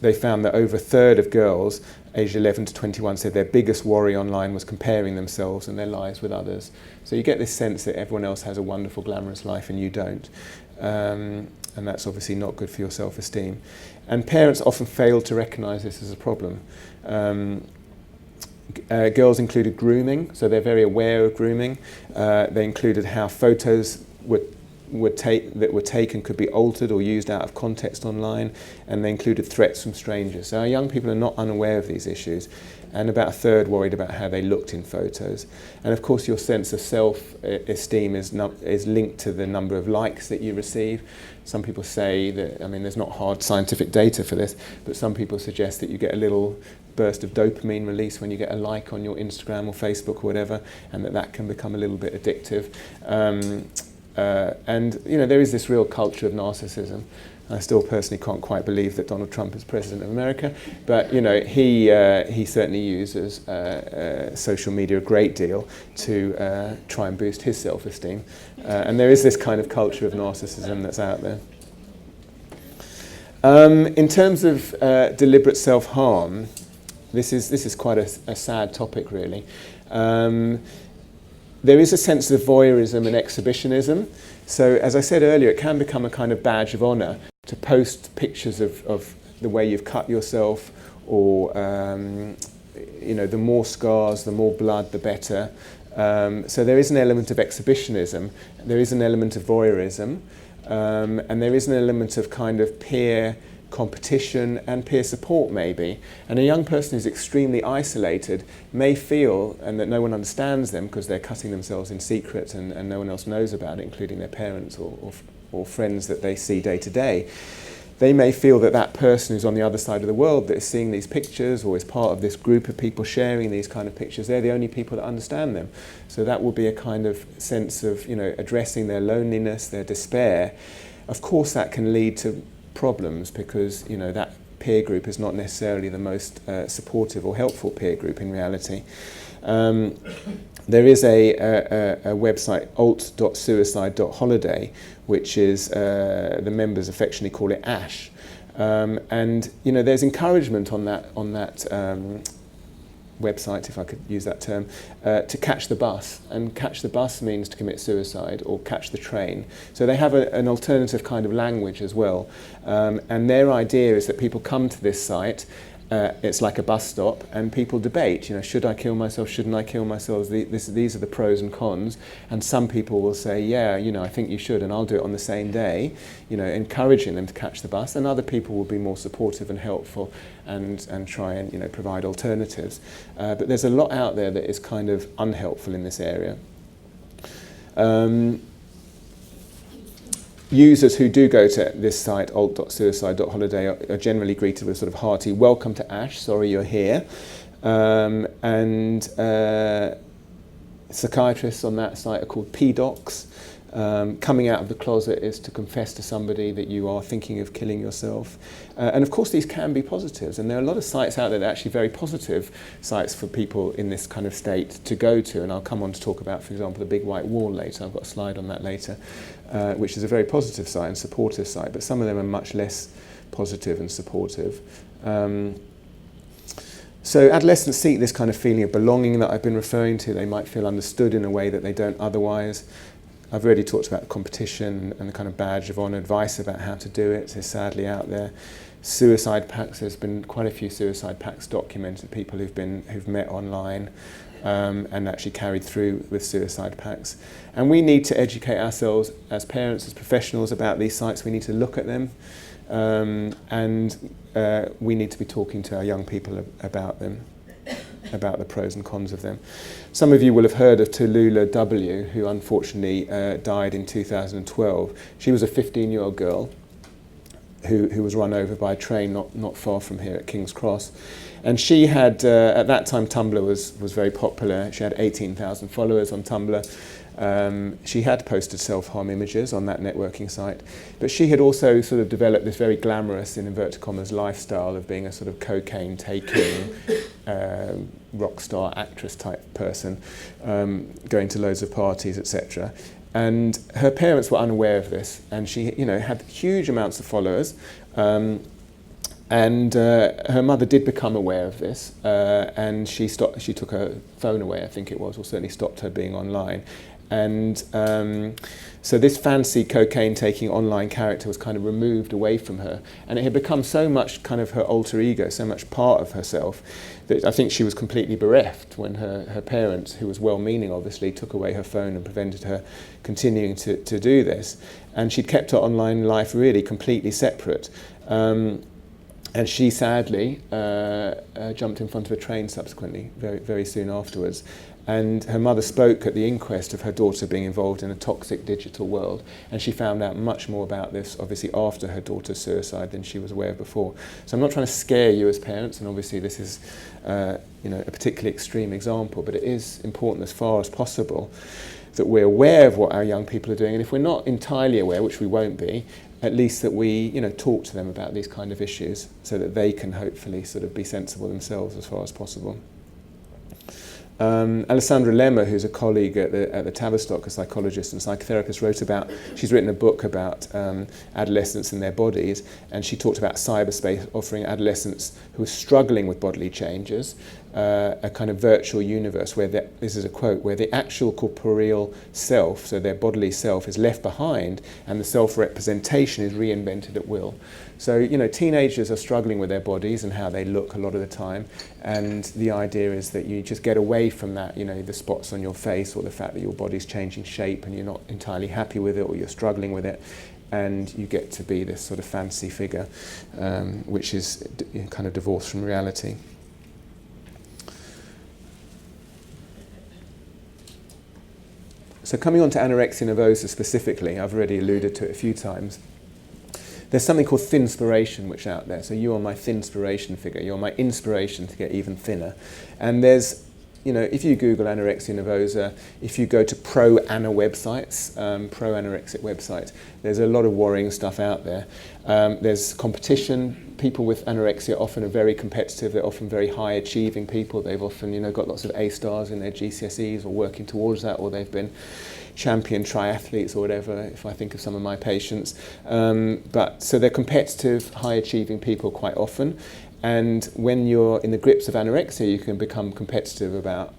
they found that over a third of girls aged 11 to 21 said their biggest worry online was comparing themselves and their lives with others. So you get this sense that everyone else has a wonderful, glamorous life and you don't. And that's obviously not good for your self-esteem. And parents often fail to recognise this as a problem. Girls included grooming, so they're very aware of grooming. They included how photos that were taken could be altered or used out of context online, and they included threats from strangers. So our young people are not unaware of these issues, and about a third worried about how they looked in photos. And of course your sense of self-esteem is linked to the number of likes that you receive. Some people say that, there's not hard scientific data for this, but some people suggest that you get a little burst of dopamine release when you get a like on your Instagram or Facebook or whatever, and that can become a little bit addictive. And there is this real culture of narcissism. I still personally can't quite believe that Donald Trump is president of America, but he certainly uses social media a great deal to try and boost his self-esteem. And there is this kind of culture of narcissism that's out there. In terms of deliberate self-harm, this is quite a sad topic, really. There is a sense of voyeurism and exhibitionism. So as I said earlier, it can become a kind of badge of honour to post pictures of the way you've cut yourself, or the more scars, the more blood, the better. So there is an element of exhibitionism, there is an element of voyeurism, and there is an element of kind of peer competition and peer support maybe. And a young person who's extremely isolated may feel, and that no one understands them because they're cutting themselves in secret and no one else knows about it, including their parents or friends that they see day to day. They may feel that that person who's on the other side of the world that is seeing these pictures or is part of this group of people sharing these kind of pictures, they're the only people that understand them. So that will be a kind of sense of, addressing their loneliness, their despair. Of course that can lead to problems because, that peer group is not necessarily the most supportive or helpful peer group in reality. There is a website, alt.suicide.holiday, which is, the members affectionately call it ASH. And there's encouragement on that website, if I could use that term, to catch the bus. And catch the bus means to commit suicide, or catch the train. So they have an alternative kind of language as well. And their idea is that people come to this site, it's like a bus stop, and people debate, should I kill myself, shouldn't I kill myself, these are the pros and cons, and some people will say, yeah, I think you should, and I'll do it on the same day, encouraging them to catch the bus, and other people will be more supportive and helpful and try and provide alternatives. But there's a lot out there that is kind of unhelpful in this area. Users who do go to this site, alt.suicide.holiday, are generally greeted with sort of hearty, welcome to ASH, sorry you're here. Psychiatrists on that site are called PDocs. Coming out of the closet is to confess to somebody that you are thinking of killing yourself. And of course these can be positives, and there are a lot of sites out there that are actually very positive sites for people in this kind of state to go to, and I'll come on to talk about, for example, the Big White Wall later. I've got a slide on that later, which is a very positive site and supportive site, but some of them are much less positive and supportive. So adolescents seek this kind of feeling of belonging that I've been referring to. They might feel understood in a way that they don't otherwise. I've already talked about competition and the kind of badge of honour. Advice about how to do it is sadly out there. Suicide pacts, there's been quite a few suicide pacts documented, people who've met online and actually carried through with suicide pacts. And we need to educate ourselves as parents, as professionals about these sites. We need to look at them, and we need to be talking to our young people about them, about the pros and cons of them. Some of you will have heard of Tallulah W., who unfortunately died in 2012. She was a 15-year-old girl who was run over by a train not far from here at King's Cross. And she had, at that time Tumblr was very popular. She had 18,000 followers on Tumblr. She had posted self-harm images on that networking site, but she had also sort of developed this very glamorous, in inverted commas, lifestyle of being a sort of cocaine-taking rock star actress type person, going to loads of parties, etc. And her parents were unaware of this, and she, had huge amounts of followers. And her mother did become aware of this, and she took her phone away, I think it was, or certainly stopped her being online. And so this fancy cocaine-taking online character was kind of removed away from her, and it had become so much kind of her alter ego, so much part of herself, that I think she was completely bereft when her parents, who was well-meaning obviously, took away her phone and prevented her continuing to do this. And she'd kept her online life really completely separate. And she sadly jumped in front of a train subsequently, very, very soon afterwards. And her mother spoke at the inquest of her daughter being involved in a toxic digital world, and she found out much more about this, obviously, after her daughter's suicide than she was aware of before. So I'm not trying to scare you as parents, and obviously this is a particularly extreme example, but it is important as far as possible that we're aware of what our young people are doing, and if we're not entirely aware, which we won't be, at least that we talk to them about these kind of issues so that they can hopefully sort of be sensible themselves as far as possible. Alessandra Lemmer, who's a colleague at the Tavistock, a psychologist and psychotherapist, she's written a book about adolescents and their bodies, and she talked about cyberspace offering adolescents who are struggling with bodily changes a kind of virtual universe where this is a quote, where the actual corporeal self, so their bodily self, is left behind and the self-representation is reinvented at will. So, you know, teenagers are struggling with their bodies and how they look a lot of the time, and the idea is that you just get away from that, you know, the spots on your face or the fact that your body's changing shape and you're not entirely happy with it or you're struggling with it, and you get to be this sort of fancy figure, which is kind of divorced from reality. So coming on to anorexia nervosa specifically, I've already alluded to it a few times. There's something called thinspiration which is out there. So you are my thinspiration figure. You're my inspiration to get even thinner. And there's, you know, if you Google anorexia nervosa, if you go to pro-ana websites, pro-anorexic websites, there's a lot of worrying stuff out there. There's competition. People with anorexia often are very competitive. They're often very high achieving people. They've often, you know, got lots of A stars in their GCSEs or working towards that, or they've been champion triathletes or whatever, if I think of some of my patients. So they're competitive, high achieving people quite often. And when you're in the grips of anorexia, you can become competitive about,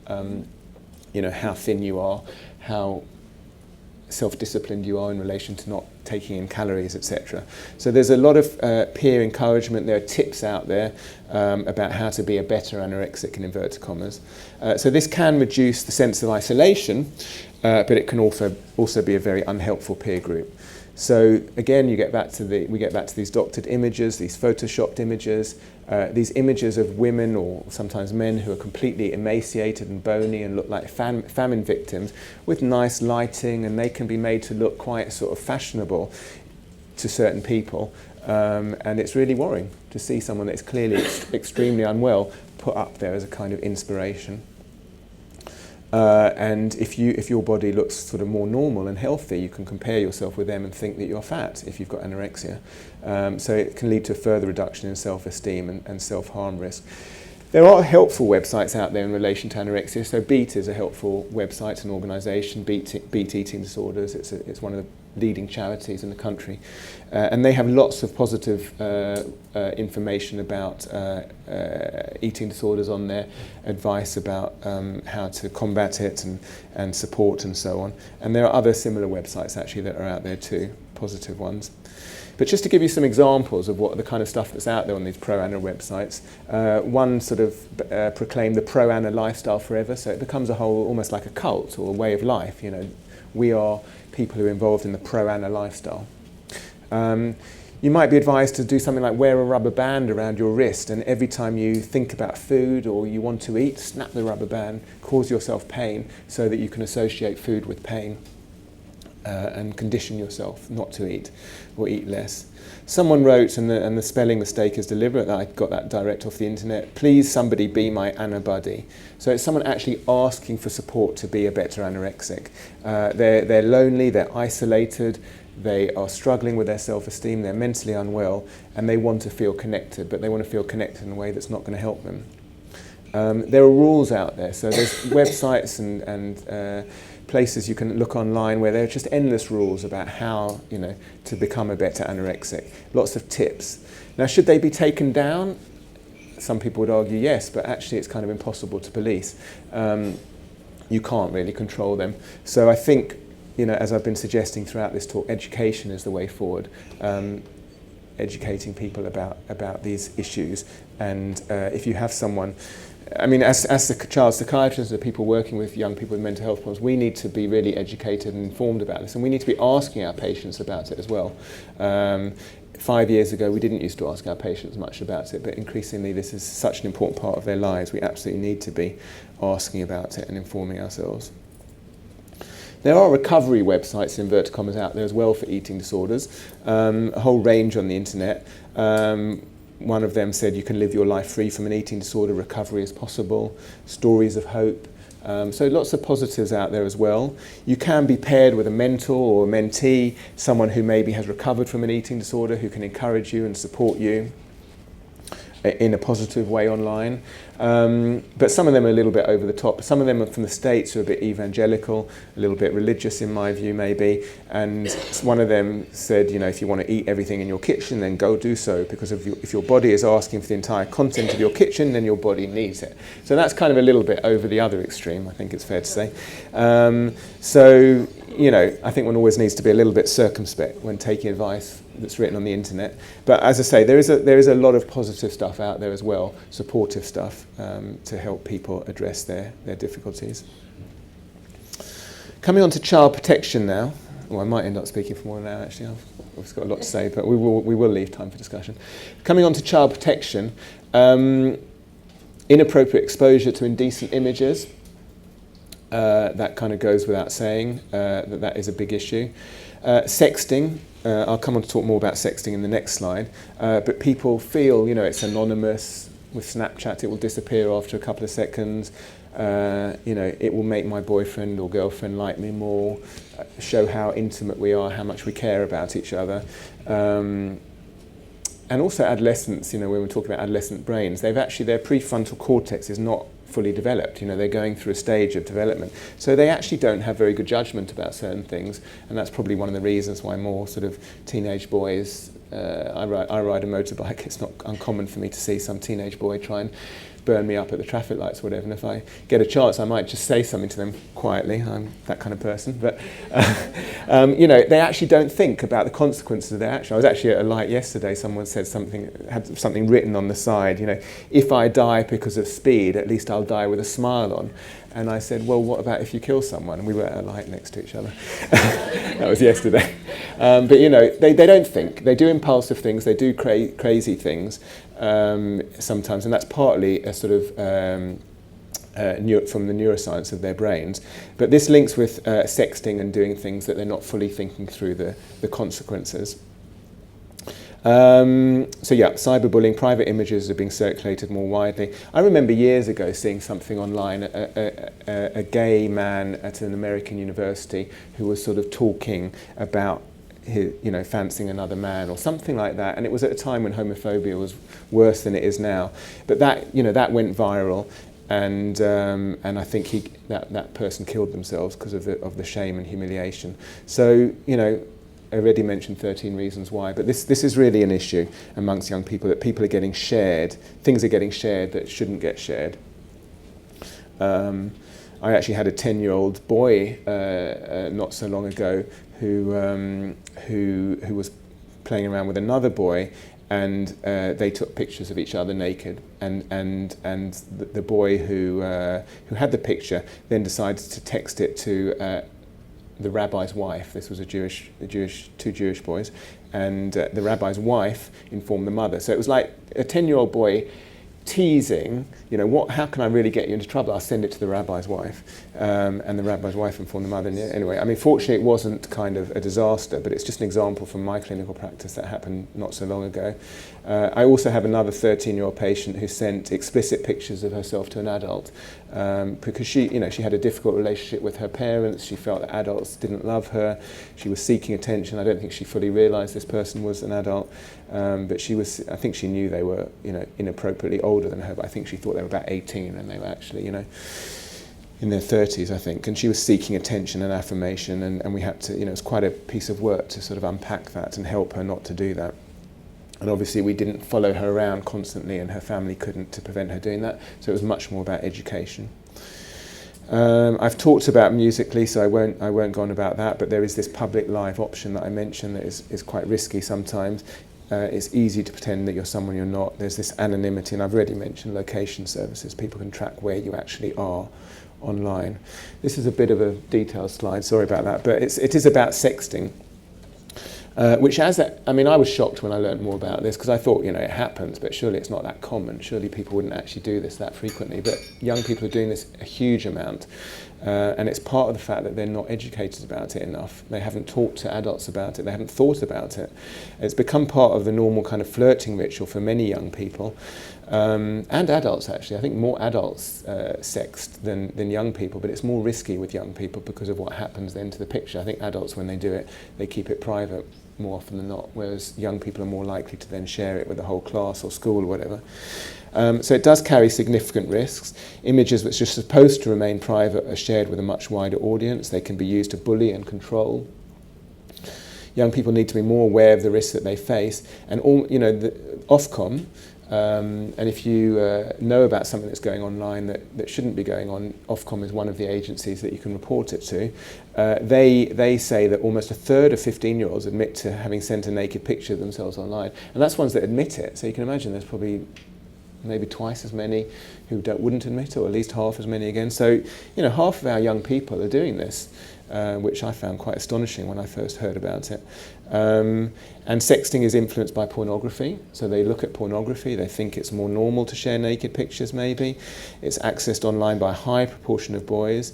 you know, how thin you are, how self-disciplined you are in relation to not taking in calories, etc. So there's a lot of peer encouragement. There are tips out there about how to be a better anorexic, in inverted commas. So this can reduce the sense of isolation, but it can also be a very unhelpful peer group. So again, we get back to these doctored images, these photoshopped images, these images of women or sometimes men who are completely emaciated and bony and look like famine victims with nice lighting, and they can be made to look quite sort of fashionable to certain people. And it's really worrying to see someone that's clearly extremely unwell put up there as a kind of inspiration. And if your body looks sort of more normal and healthy, you can compare yourself with them and think that you're fat if you've got anorexia. So it can lead to a further reduction in self-esteem and self-harm risk. There are helpful websites out there in relation to anorexia. So BEAT is a helpful website and organisation, Beat Eating Disorders. It's one of the leading charities in the country. And they have lots of positive information about eating disorders on there, advice about how to combat it and support and so on. And there are other similar websites actually that are out there too, positive ones. But just to give you some examples of what the kind of stuff that's out there on these pro-ana websites, one sort of proclaimed the pro-ana lifestyle forever, so it becomes a whole, almost like a cult or a way of life. You know, we are people who are involved in the pro-ana lifestyle. You might be advised to do something like wear a rubber band around your wrist, and every time you think about food or you want to eat, snap the rubber band, cause yourself pain so that you can associate food with pain. And condition yourself not to eat or eat less. Someone wrote, and the spelling mistake is deliberate, I got that direct off the internet, please somebody be my Anna buddy. So it's someone actually asking for support to be a better anorexic. They're lonely, they're isolated, they are struggling with their self-esteem, they're mentally unwell, and they want to feel connected, but they want to feel connected in a way that's not going to help them. There are rules out there, so there's websites and places you can look online where there are just endless rules about how, you know, to become a better anorexic. Lots of tips. Now, should they be taken down? Some people would argue yes, but actually it's kind of impossible to police. You can't really control them. So I think, you know, as I've been suggesting throughout this talk, education is the way forward. Educating people about these issues, and if you have someone, I mean, as the child psychiatrists, the people working with young people with mental health problems, we need to be really educated and informed about this, and we need to be asking our patients about it as well. 5 years ago, we didn't used to ask our patients much about it, but increasingly this is such an important part of their lives. We absolutely need to be asking about it and informing ourselves. There are recovery websites, in inverted commas, out there as well for eating disorders, a whole range on the internet. One of them said you can live your life free from an eating disorder, recovery is possible, stories of hope. So lots of positives out there as well. You can be paired with a mentor or a mentee, someone who maybe has recovered from an eating disorder who can encourage you and support you. in a positive way online. But some of them are a little bit over the top. Some of them are from the States who are a bit evangelical, a little bit religious in my view maybe. And one of them said, you know, if you want to eat everything in your kitchen, then go do so, because if your body is asking for the entire content of your kitchen, then your body needs it. So that's kind of a little bit over the other extreme, I think it's fair to say. So, you know, I think one always needs to be a little bit circumspect when taking advice that's written on the internet. But as I say, there is a lot of positive stuff out there as well, supportive stuff, to help people address their difficulties. Coming on to child protection now. Well, I might end up speaking for more than an hour actually. I've got a lot to say, but we will leave time for discussion. Coming on to child protection, inappropriate exposure to indecent images. That kind of goes without saying, that is a big issue. Sexting, I'll come on to talk more about sexting in the next slide, but people feel, you know, it's anonymous. With Snapchat it will disappear after a couple of seconds. You know, it will make my boyfriend or girlfriend like me more, show how intimate we are, how much we care about each other. And also adolescents, you know, when we're talking about adolescent brains, their prefrontal cortex is not fully developed. You know, they're going through a stage of development. So they actually don't have very good judgment about certain things, and that's probably one of the reasons why more sort of teenage boys, I ride a motorbike, it's not uncommon for me to see some teenage boy try and burn me up at the traffic lights or whatever, and if I get a chance I might just say something to them quietly. I'm that kind of person, but you know, they actually don't think about the consequences of their action. I was actually at a light yesterday, someone said had something written on the side, you know, if I die because of speed, at least I'll die with a smile on. And I said, well, what about if you kill someone? And we were at a light next to each other. That was yesterday. But, you know, they don't think. They do impulsive things. They do crazy things sometimes. And that's partly a sort of from the neuroscience of their brains. But this links with sexting and doing things that they're not fully thinking through the consequences. So yeah, cyberbullying, private images are being circulated more widely. I remember years ago seeing something online, a gay man at an American university who was sort of talking about his, you know, fancying another man or something like that, and it was at a time when homophobia was worse than it is now. But that, you know, that went viral, and I think that person killed themselves because of the shame and humiliation. So, you know, I already mentioned 13 reasons why, but this is really an issue amongst young people, that people are getting shared, things are getting shared that shouldn't get shared. I actually had a 10-year-old boy not so long ago who was playing around with another boy, and they took pictures of each other naked, and the boy who had the picture then decided to text it to the rabbi's wife. This was two Jewish boys, and the rabbi's wife informed the mother. So it was like a 10-year-old boy teasing, you know, how can I really get you into trouble? I'll send it to the rabbi's wife. And the rabbi's wife informed the mother. And anyway, I mean, fortunately it wasn't kind of a disaster, but it's just an example from my clinical practice that happened not so long ago. I also have another 13-year-old patient who sent explicit pictures of herself to an adult because she had a difficult relationship with her parents. She felt that adults didn't love her. She was seeking attention. I don't think she fully realised this person was an adult, but I think she knew they were, you know, inappropriately older than her, but I think she thought they were about 18 and they were actually, you know, in their 30s, I think, and she was seeking attention and affirmation, and we had to, you know, it was quite a piece of work to sort of unpack that and help her not to do that. And obviously we didn't follow her around constantly, and her family couldn't, to prevent her doing that, so it was much more about education. I've talked about Musical.ly, so I won't go on about that, but there is this public live option that I mentioned that is quite risky sometimes. It's easy to pretend that you're someone you're not. There's this anonymity, and I've already mentioned location services. People can track where you actually are online. This is a bit of a detailed slide, sorry about that, but it is about sexting. I was shocked when I learned more about this, because I thought, you know, it happens, but surely it's not that common. Surely people wouldn't actually do this that frequently. But young people are doing this a huge amount, and it's part of the fact that they're not educated about it enough. They haven't talked to adults about it. They haven't thought about it. It's become part of the normal kind of flirting ritual for many young people, and adults actually. I think more adults sext than young people, but it's more risky with young people because of what happens then to the picture. I think adults, when they do it, they keep it private. more often than not, whereas young people are more likely to then share it with the whole class or school or whatever. So it does carry significant risks. Images which are supposed to remain private are shared with a much wider audience. They can be used to bully and control. Young people need to be more aware of the risks that they face. And the Ofcom, and if you know about something that's going online that shouldn't be going on, Ofcom is one of the agencies that you can report it to. They say that almost a third of 15-year-olds admit to having sent a naked picture of themselves online. And that's ones that admit it. So you can imagine there's probably maybe twice as many who wouldn't admit it, or at least half as many again. So, half of our young people are doing this, which I found quite astonishing when I first heard about it. And sexting is influenced by pornography. So they look at pornography, they think it's more normal to share naked pictures maybe. It's accessed online by a high proportion of boys.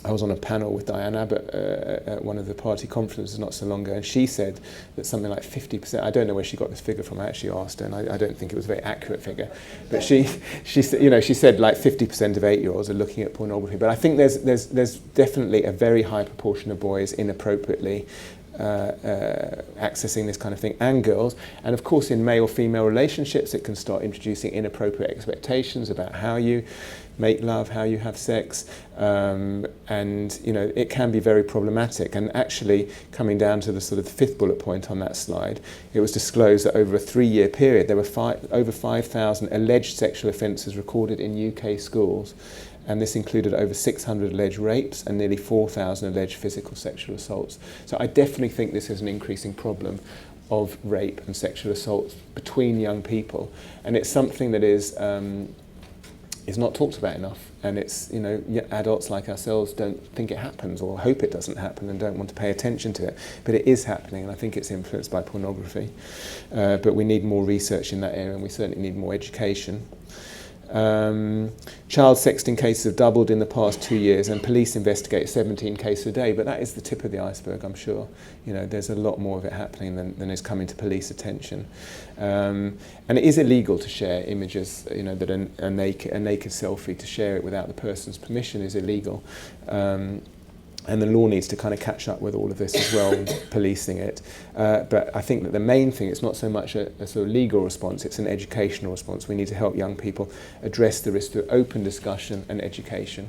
I was on a panel with Diane Abbott at one of the party conferences not so long ago, and she said that something like 50%, I don't know where she got this figure from, I actually asked her, and I don't think it was a very accurate figure, but she said like 50% of 8-year-olds are looking at pornography. But I think there's definitely a very high proportion of boys inappropriately accessing this kind of thing, and girls. And of course in male-female relationships it can start introducing inappropriate expectations about how you make love, how you have sex, and it can be very problematic. And actually, coming down to the sort of the fifth bullet point on that slide, it was disclosed that over a 3-year period there were over 5,000 alleged sexual offences recorded in UK schools, and this included over 600 alleged rapes and nearly 4,000 alleged physical sexual assaults. So I definitely think this is an increasing problem of rape and sexual assaults between young people, and it's something that is not talked about enough, and it's adults like ourselves don't think it happens or hope it doesn't happen and don't want to pay attention to it, but it is happening, and I think it's influenced by pornography. But we need more research in that area, and we certainly need more education. Child sexting cases have doubled in the past 2 years, and police investigate 17 cases a day, but that is the tip of the iceberg, I'm sure. There's a lot more of it happening than is coming to police attention. And it is illegal to share images, that a naked selfie, to share it without the person's permission is illegal. And the law needs to kind of catch up with all of this as well, policing it. But I think that the main thing, it's not so much a sort of legal response, it's an educational response. We need to help young people address the risk through open discussion and education.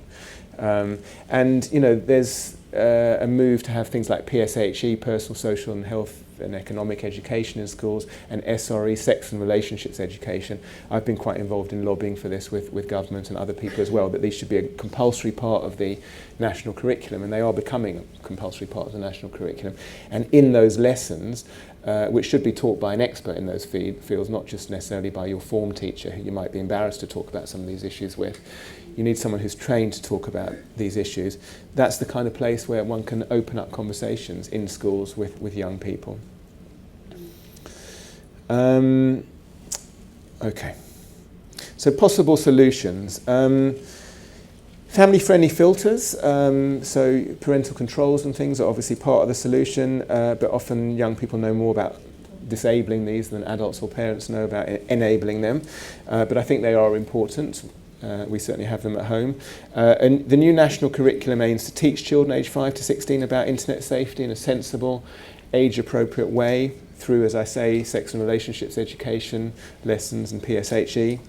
There's a move to have things like PSHE, personal, social and health and economic education in schools, and SRE, sex and relationships education. I've been quite involved in lobbying for this with government and other people as well, that these should be a compulsory part of the national curriculum, and they are becoming a compulsory part of the national curriculum. And in those lessons, which should be taught by an expert in those fields, not just necessarily by your form teacher, who you might be embarrassed to talk about some of these issues with. You need someone who's trained to talk about these issues. That's the kind of place where one can open up conversations in schools with young people. Okay. So possible solutions. Family-friendly filters, so parental controls and things are obviously part of the solution, but often young people know more about disabling these than adults or parents know about enabling them. But I think they are important. We certainly have them at home. And the new national curriculum aims to teach children aged 5 to 16 about internet safety in a sensible, age-appropriate way through, as I say, sex and relationships education, lessons and PSHE.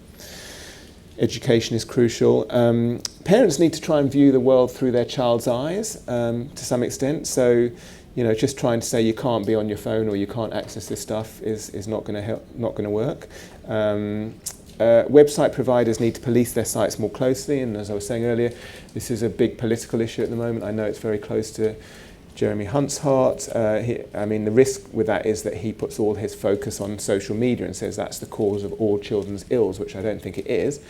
Education is crucial. Parents need to try and view the world through their child's eyes to some extent. So, just trying to say you can't be on your phone or you can't access this stuff is not going to help, not going to work. Website providers need to police their sites more closely, and as I was saying earlier, this is a big political issue at the moment. I know it's very close to Jeremy Hunt's heart. The risk with that is that he puts all his focus on social media and says that's the cause of all children's ills, which I don't think it is.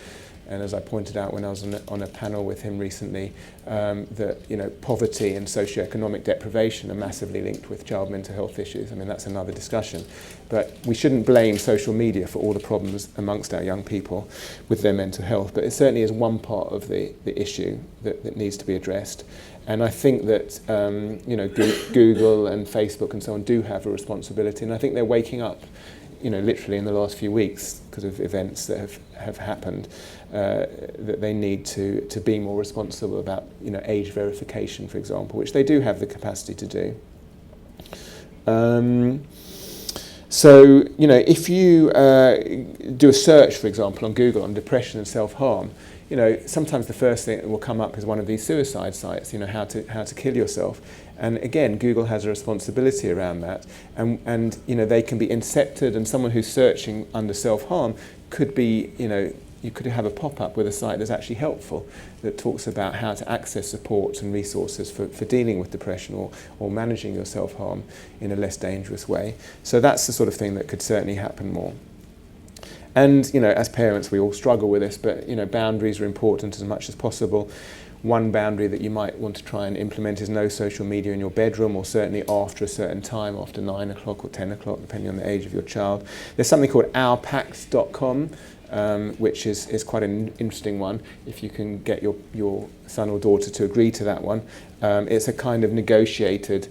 And as I pointed out when I was on a panel with him recently, that poverty and socioeconomic deprivation are massively linked with child mental health issues. I mean, that's another discussion. But we shouldn't blame social media for all the problems amongst our young people with their mental health. But it certainly is one part of the issue that needs to be addressed. And I think that Google and Facebook and so on do have a responsibility, and I think they're waking up, literally in the last few weeks because of events that have happened, that they need to be more responsible about age verification, for example, which they do have the capacity to do. So, you know, if you do a search, for example, on Google on depression and self-harm, you know, sometimes the first thing that will come up is one of these suicide sites, you know, how to kill yourself. And again, Google has a responsibility around that. And you know, they can be incepted, and someone who's searching under self-harm could be, you know, you could have a pop-up with a site that's actually helpful, that talks about how to access support and resources for dealing with depression or managing your self-harm in a less dangerous way. So that's the sort of thing that could certainly happen more. And, you know, as parents, we all struggle with this, but, you know, boundaries are important as much as possible. One boundary that you might want to try and implement is no social media in your bedroom, or certainly after a certain time, after 9 o'clock or 10 o'clock, depending on the age of your child. There's something called ourpact.com, which is quite an interesting one, if you can get your son or daughter to agree to that one. It's a kind of negotiated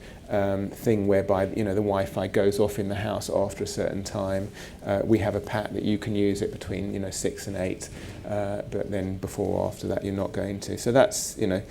thing whereby, you know, the Wi-Fi goes off in the house after a certain time. We have a pact that you can use it between, you know, 6 and 8, but then before or after that you're not going to. So that's, you know,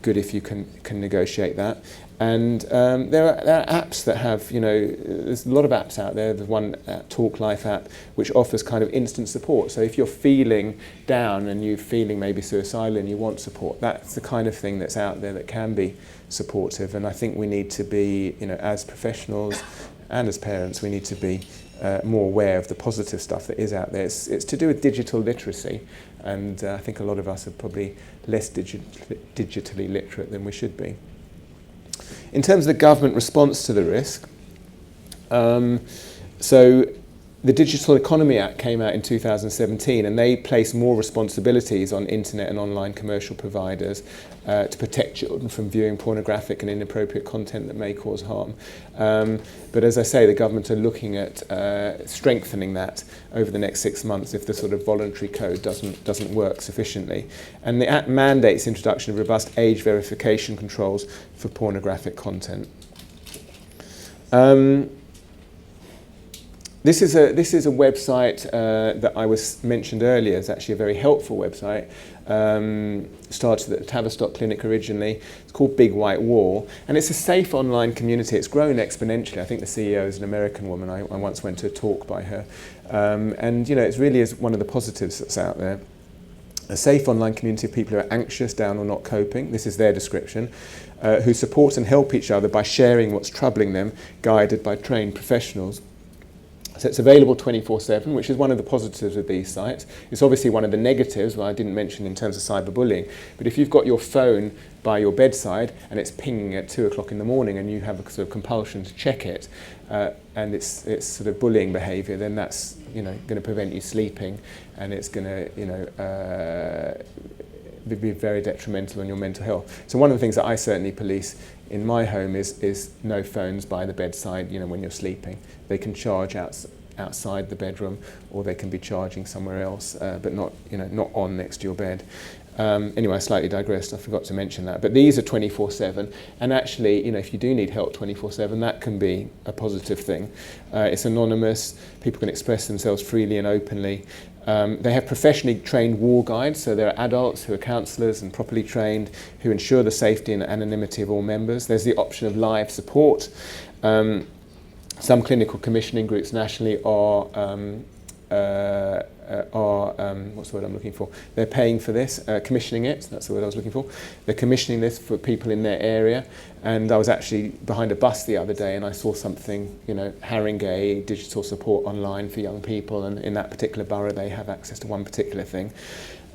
good if you can negotiate that. And there are apps that have, you know, there's a lot of apps out there. There's one Talk Life app which offers kind of instant support. So if you're feeling down and you're feeling maybe suicidal and you want support, that's the kind of thing that's out there that can be supportive. And I think we need to be, you know, as professionals and as parents, we need to be more aware of the positive stuff that is out there. It's to do with digital literacy, and I think a lot of us are probably less digitally literate than we should be. In terms of the government response to the risk, so the Digital Economy Act came out in 2017, and they place more responsibilities on internet and online commercial providers to protect children from viewing pornographic and inappropriate content that may cause harm. But as I say, the government are looking at strengthening that over the next 6 months if the sort of voluntary code doesn't work sufficiently. And the Act mandates introduction of robust age verification controls for pornographic content. This is a website that I was mentioned earlier. It's actually a very helpful website. Started at the Tavistock Clinic originally. It's called Big White Wall, and it's a safe online community. It's grown exponentially. I think the CEO is an American woman. I once went to a talk by her, and you know, it really is one of the positives that's out there. A safe online community of people who are anxious, down or not coping, this is their description, who support and help each other by sharing what's troubling them, guided by trained professionals. So it's available 24/7, which is one of the positives of these sites. It's obviously one of the negatives, well, I didn't mention in terms of cyberbullying, but if you've got your phone by your bedside and it's pinging at 2 o'clock in the morning and you have a sort of compulsion to check it, and it's sort of bullying behaviour, then that's, you know, going to prevent you sleeping, and it's going to, you know, be very detrimental on your mental health. So one of the things that I certainly police in my home is no phones by the bedside, you know, when you're sleeping. They can charge outside the bedroom, or they can be charging somewhere else, but not, you know, not on next to your bed. Anyway, I slightly digressed. I forgot to mention that. But these are 24/7, and actually, you know, if you do need help 24/7, that can be a positive thing. It's anonymous. People can express themselves freely and openly. They have professionally trained wall guides, so there are adults who are counsellors and properly trained who ensure the safety and anonymity of all members. There's the option of live support. Some clinical commissioning groups nationally are what's the word I'm looking for? They're paying for this, commissioning it. That's the word I was looking for. They're commissioning this for people in their area. And I was actually behind a bus the other day, and I saw something, you know, Haringey digital support online for young people, and in that particular borough they have access to one particular thing.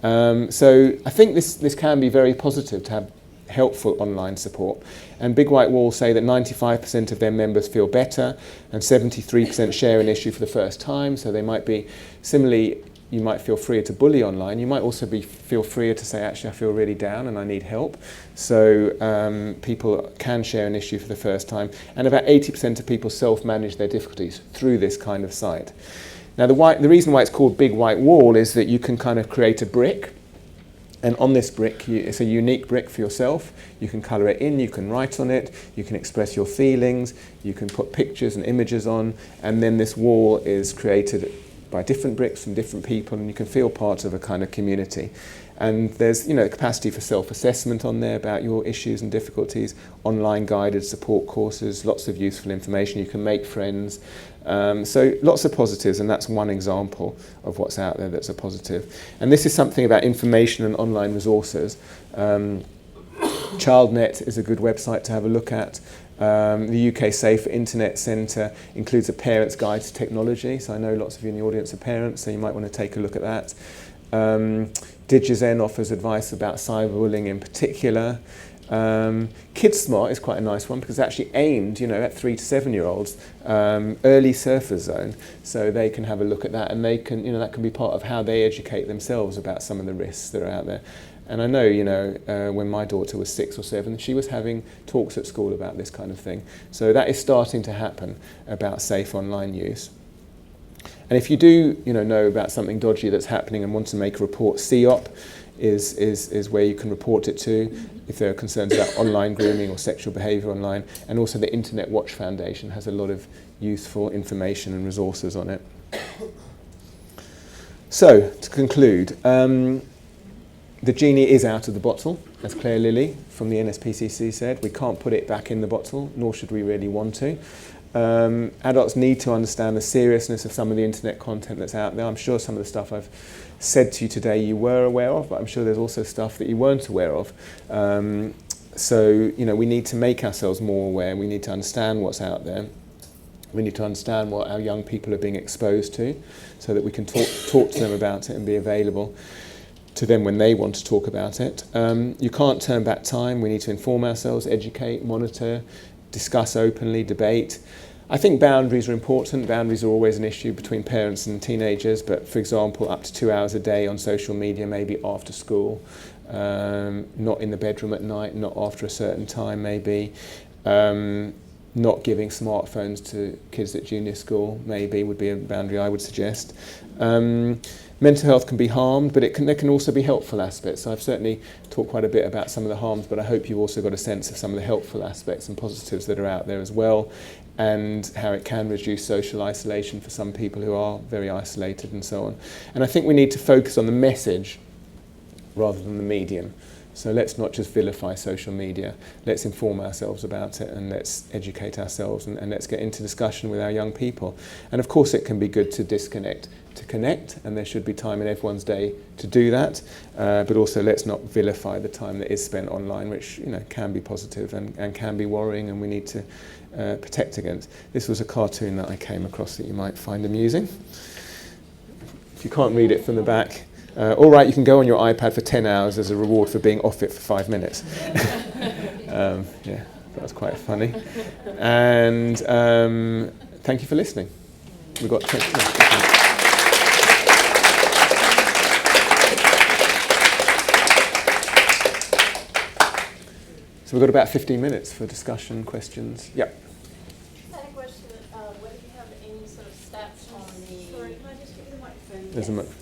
So I think this can be very positive to have helpful online support. And Big White Wall say that 95% of their members feel better, and 73% share an issue for the first time. So they might be, similarly, you might feel freer to bully online. You might also feel freer to say, actually, I feel really down and I need help. So people can share an issue for the first time. And about 80% of people self-manage their difficulties through this kind of site. Now, the reason why it's called Big White Wall is that you can kind of create a brick. And on this brick, it's a unique brick for yourself. You can colour it in, you can write on it, you can express your feelings, you can put pictures and images on, and then this wall is created by different bricks from different people, and you can feel part of a kind of community. And there's, you know, capacity for self-assessment on there about your issues and difficulties, online guided support courses, lots of useful information. You can make friends. So lots of positives, and that's one example of what's out there that's a positive. And this is something about information and online resources. ChildNet is a good website to have a look at. The UK Safe Internet Centre includes a parent's guide to technology, so I know lots of you in the audience are parents, so you might want to take a look at that. DigiZen offers advice about cyberbullying in particular. KidSmart is quite a nice one because it's actually aimed, you know, at 3 to 7 year olds, early surfer zone, so they can have a look at that, and they can, you know, that can be part of how they educate themselves about some of the risks that are out there. And I know, you know, when my daughter was 6 or 7, she was having talks at school about this kind of thing. So that is starting to happen about safe online use. And if you do, you know about something dodgy that's happening and want to make a report, CEOP is where you can report it to if there are concerns about online grooming or sexual behaviour online. And also the Internet Watch Foundation has a lot of useful information and resources on it. So, to conclude, the genie is out of the bottle, as Claire Lilly from the NSPCC said. We can't put it back in the bottle, nor should we really want to. Adults need to understand the seriousness of some of the internet content that's out there. I'm sure some of the stuff I've said to you today you were aware of, but I'm sure there's also stuff that you weren't aware of. So, you know, we need to make ourselves more aware. We need to understand what's out there. We need to understand what our young people are being exposed to so that we can talk to them about it and be available to them when they want to talk about it. You can't turn back time. We need to inform ourselves, educate, monitor, discuss openly, debate. I think boundaries are important. Boundaries are always an issue between parents and teenagers, but for example, up to 2 hours a day on social media, maybe after school, not in the bedroom at night, not after a certain time maybe, not giving smartphones to kids at junior school maybe would be a boundary I would suggest. Mental health can be harmed, but there can also be helpful aspects. So I've certainly talked quite a bit about some of the harms, but I hope you've also got a sense of some of the helpful aspects and positives that are out there as well, and how it can reduce social isolation for some people who are very isolated and so on. And I think we need to focus on the message rather than the medium. So let's not just vilify social media. Let's inform ourselves about it, and let's educate ourselves, and let's get into discussion with our young people. And of course it can be good to disconnect, to connect, and there should be time in everyone's day to do that. But also let's not vilify the time that is spent online, which, you know, can be positive and can be worrying, and we need to protect against. This was a cartoon that I came across that you might find amusing. If you can't read it from the back, all right, you can go on your iPad for 10 hours as a reward for being off it for 5 minutes. Yeah, that was quite funny. And thank you for listening. We've got 20 minutes. So we've got about 15 minutes for discussion, questions. Yeah. I had a question. Whether you have any sort of stats on the... Sorry, can I just get the microphone? There's a microphone.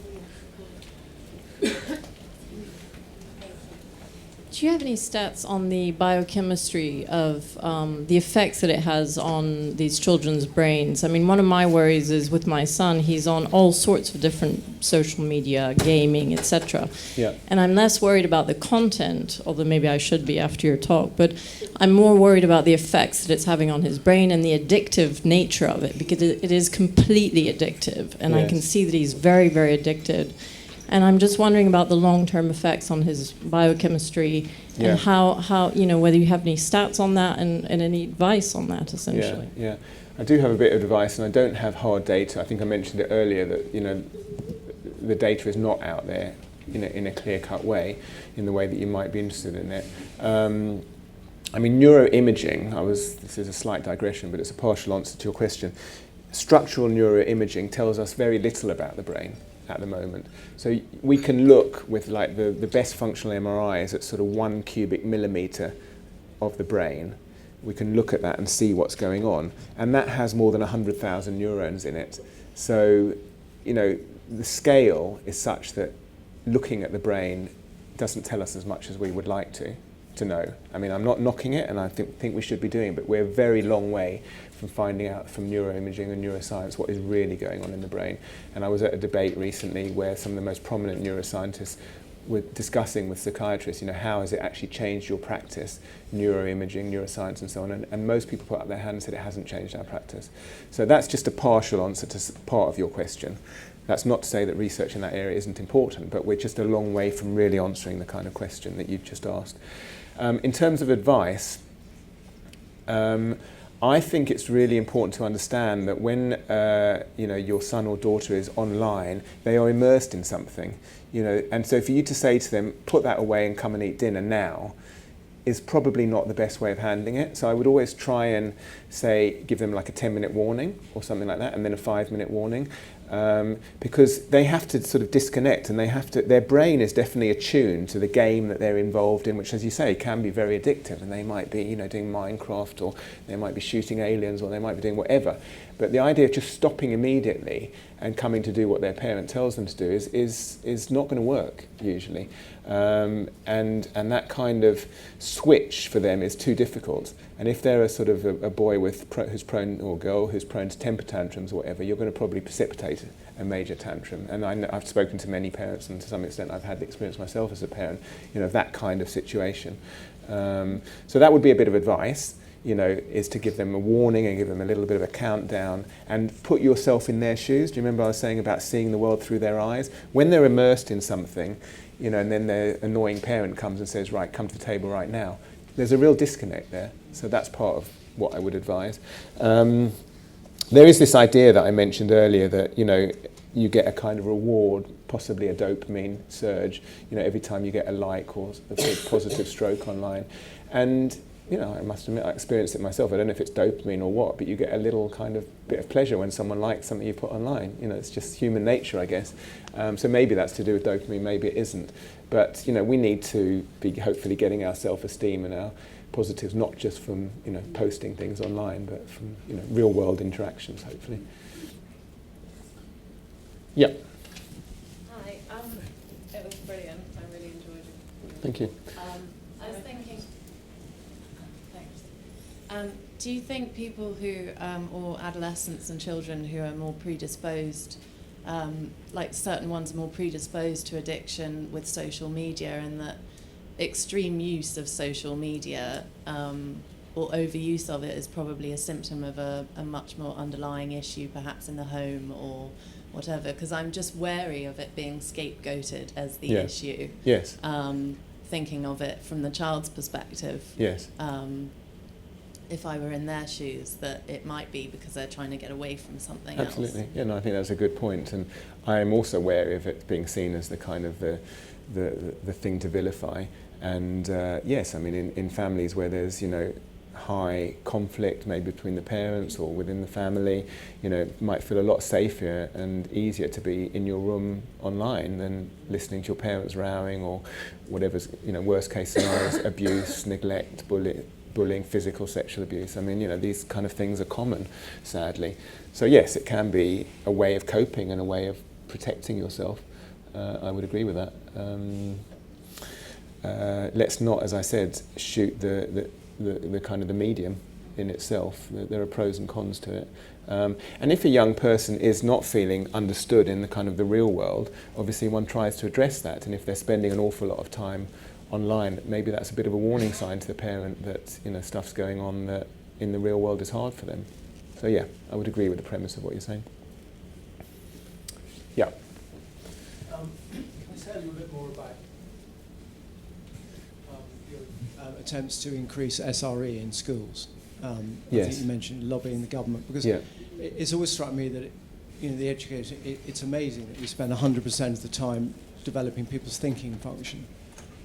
Do you have any stats on the biochemistry of the effects that it has on these children's brains? I mean, one of my worries is with my son, he's on all sorts of different social media, gaming, etc. Yeah. And I'm less worried about the content, although maybe I should be after your talk, but I'm more worried about the effects that it's having on his brain and the addictive nature of it, because it is completely addictive. And Yes. I can see that he's very, very addicted. And I'm just wondering about the long-term effects on his biochemistry, Yeah. and how you know, whether you have any stats on that and any advice on that, essentially. Yeah. I do have a bit of advice, and I don't have hard data. I think I mentioned it earlier that, you know, the data is not out there in a clear-cut way, in the way that you might be interested in it. I mean, neuroimaging, this is a slight digression, but it's a partial answer to your question. Structural neuroimaging tells us very little about the brain at the moment. So we can look with like the best functional MRIs at sort of 1 cubic millimetre of the brain. We can look at that and see what's going on. And that has more than 100,000 neurons in it. So, you know, the scale is such that looking at the brain doesn't tell us as much as we would like to. to know. I mean, I'm not knocking it, and I think we should be doing it, but we're a very long way from finding out from neuroimaging and neuroscience what is really going on in the brain. And I was at a debate recently where some of the most prominent neuroscientists were discussing with psychiatrists, how has it actually changed your practice, neuroimaging, neuroscience and so on, and most people put up their hand and said it hasn't changed our practice. So that's just a partial answer to part of your question. That's not to say that research in that area isn't important, but we're just a long way from really answering the kind of question that you've just asked. In terms of advice, I think it's really important to understand that when your son or daughter is online, they are immersed in something, and so for you to say to them, put that away and come and eat dinner now, is probably not the best way of handling it. So I would always try and say, give them like a 10-minute warning or something like that, and then a 5-minute warning. Because they have to sort of disconnect, and their brain is definitely attuned to the game that they're involved in, which, as you say, can be very addictive, and they might be doing Minecraft, or they might be shooting aliens, or they might be doing whatever. But the idea of just stopping immediately and coming to do what their parent tells them to do is not going to work usually, and that kind of switch for them is too difficult. And if they're a sort of a boy who's prone, or girl who's prone to temper tantrums or whatever, you're going to probably precipitate a major tantrum. And I've spoken to many parents, and to some extent I've had the experience myself as a parent, of that kind of situation. So that would be a bit of advice, is to give them a warning and give them a little bit of a countdown and put yourself in their shoes. Do you remember I was saying about seeing the world through their eyes? When they're immersed in something, and then their annoying parent comes and says, right, come to the table right now. There's a real disconnect there. So that's part of what I would advise. There is this idea that I mentioned earlier that, you get a kind of reward, possibly a dopamine surge, every time you get a like or a positive stroke online. And, I must admit, I experienced it myself. I don't know if it's dopamine or what, but you get a little kind of bit of pleasure when someone likes something you put online. It's just human nature, I guess. So maybe that's to do with dopamine, maybe it isn't. But, we need to be hopefully getting our self-esteem and our positives, not just from, posting things online, but from, real world interactions, hopefully. Yeah. Hi, it was brilliant. I really enjoyed it. Thank you. I was thinking, thanks. Do you think people who, or adolescents and children who are more predisposed, like certain ones are more predisposed to addiction with social media, and that extreme use of social media or overuse of it is probably a symptom of a much more underlying issue, perhaps in the home or whatever? Because I'm just wary of it being scapegoated as the issue. Yes. Thinking of it from the child's perspective. Yes. If I were in their shoes, that it might be because they're trying to get away from something else. Absolutely. Yeah, no, I think that's a good point. And I am also wary of it being seen as the kind of the thing to vilify. And yes, I mean, in families where there's, high conflict, maybe between the parents or within the family, it might feel a lot safer and easier to be in your room online than listening to your parents rowing or whatever's, worst case scenarios, abuse, neglect, bullying, physical, sexual abuse. I mean, these kind of things are common, sadly. So yes, it can be a way of coping and a way of protecting yourself. I would agree with that. Let's not, as I said, shoot the kind of the medium in itself. There are pros and cons to it. And if a young person is not feeling understood in the kind of the real world, obviously one tries to address that. And if they're spending an awful lot of time online, maybe that's a bit of a warning sign to the parent that stuff's going on that in the real world is hard for them. So yeah, I would agree with the premise of what you're saying. Yeah. Can I tell you a bit more about your attempts to increase SRE in schools? Yes. I think you mentioned lobbying the government, because it's always struck me that the education, it's amazing that we spend 100% of the time developing people's thinking function,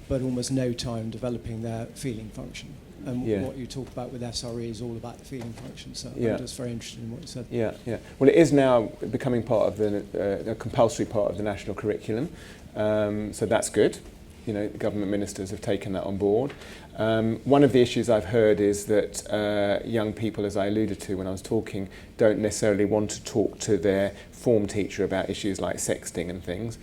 but almost no time developing their feeling function. And what you talk about with SRE is all about the feeling function. So I'm just very interested in what you said. Yeah, yeah. Well, it is now becoming part of a compulsory part of the national curriculum. So that's good. The government ministers have taken that on board. One of the issues I've heard is that young people, as I alluded to when I was talking, don't necessarily want to talk to their form teacher about issues like sexting and things.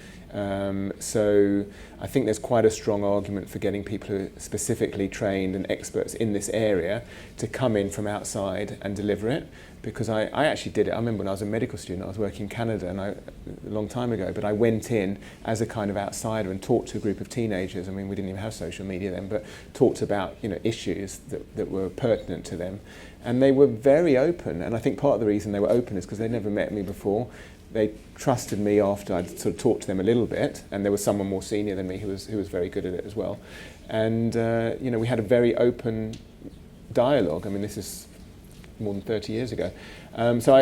So I think there's quite a strong argument for getting people who are specifically trained and experts in this area to come in from outside and deliver it. Because I actually did it. I remember when I was a medical student, I was working in Canada a long time ago, but I went in as a kind of outsider and talked to a group of teenagers. I mean, we didn't even have social media then, but talked about, you know, issues that were pertinent to them. And they were very open. And I think part of the reason they were open is because they'd never met me before. They trusted me after I'd sort of talked to them a little bit, and there was someone more senior than me who was very good at it as well. And you know, we had a very open dialogue. I mean, this is more than 30 years ago. So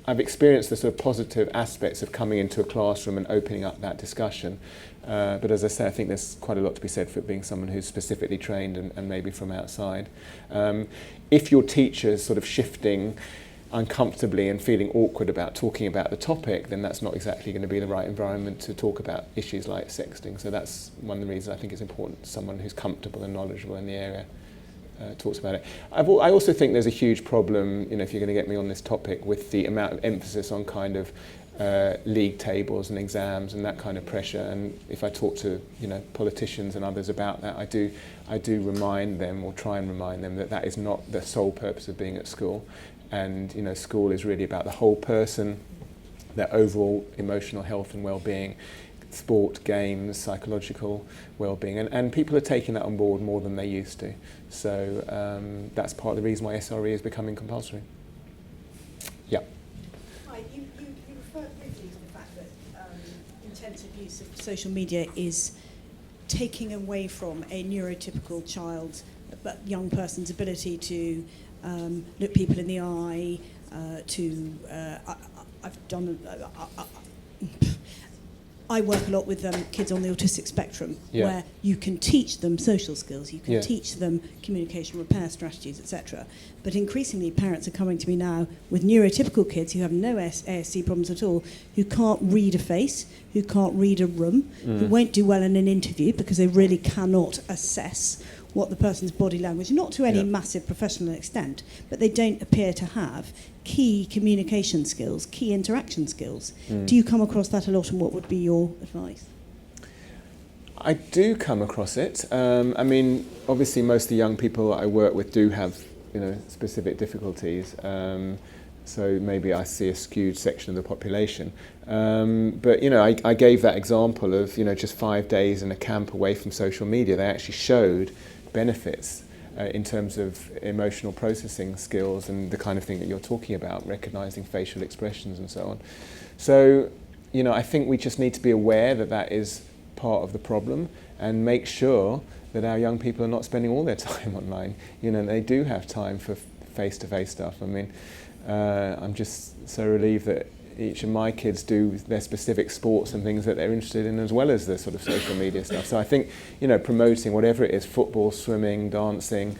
I've experienced the sort of positive aspects of coming into a classroom and opening up that discussion. But as I say, I think there's quite a lot to be said for it being someone who's specifically trained and maybe from outside. If your teacher's sort of shifting uncomfortably and feeling awkward about talking about the topic, then that's not exactly going to be the right environment to talk about issues like sexting. So that's one of the reasons I think it's important someone who's comfortable and knowledgeable in the area talks about it. I also think there's a huge problem, you know, if you're going to get me on this topic, with the amount of emphasis on kind of league tables and exams and that kind of pressure. And if I talk to, you know, politicians and others about that, I do remind them, or try and remind them, that that is not the sole purpose of being at school. And, you know, school is really about the whole person, their overall emotional health and well-being, sport, games, psychological well-being, and people are taking that on board more than they used to. So that's part of the reason why SRE is becoming compulsory. Yeah. Hi, you referred briefly to the fact that intensive use of social media is taking away from a neurotypical child, but young person's ability to look people in the eye, I work a lot with kids on the autistic spectrum, where you can teach them social skills, you can teach them communication repair strategies, etc. But increasingly, parents are coming to me now with neurotypical kids who have no ASD problems at all, who can't read a face, who can't read a room, who won't do well in an interview because they really cannot assess what the person's body language, not to any massive professional extent, but they don't appear to have key communication skills, key interaction skills. Do you come across that a lot, and what would be your advice? I do come across it. I mean, obviously most of the young people I work with do have, you know, specific difficulties. So maybe I see a skewed section of the population. But, you know, I gave that example of, you know, just 5 days in a camp away from social media. They actually showed benefits in terms of emotional processing skills and the kind of thing that you're talking about, recognizing facial expressions and so on. So, you know, I think we just need to be aware that that is part of the problem, and make sure that our young people are not spending all their time online. You know, they do have time for face-to-face stuff. I mean, I'm just so relieved that each of my kids do their specific sports and things that they're interested in, as well as the sort of social media stuff. So I think, you know, promoting whatever it is, football, swimming, dancing,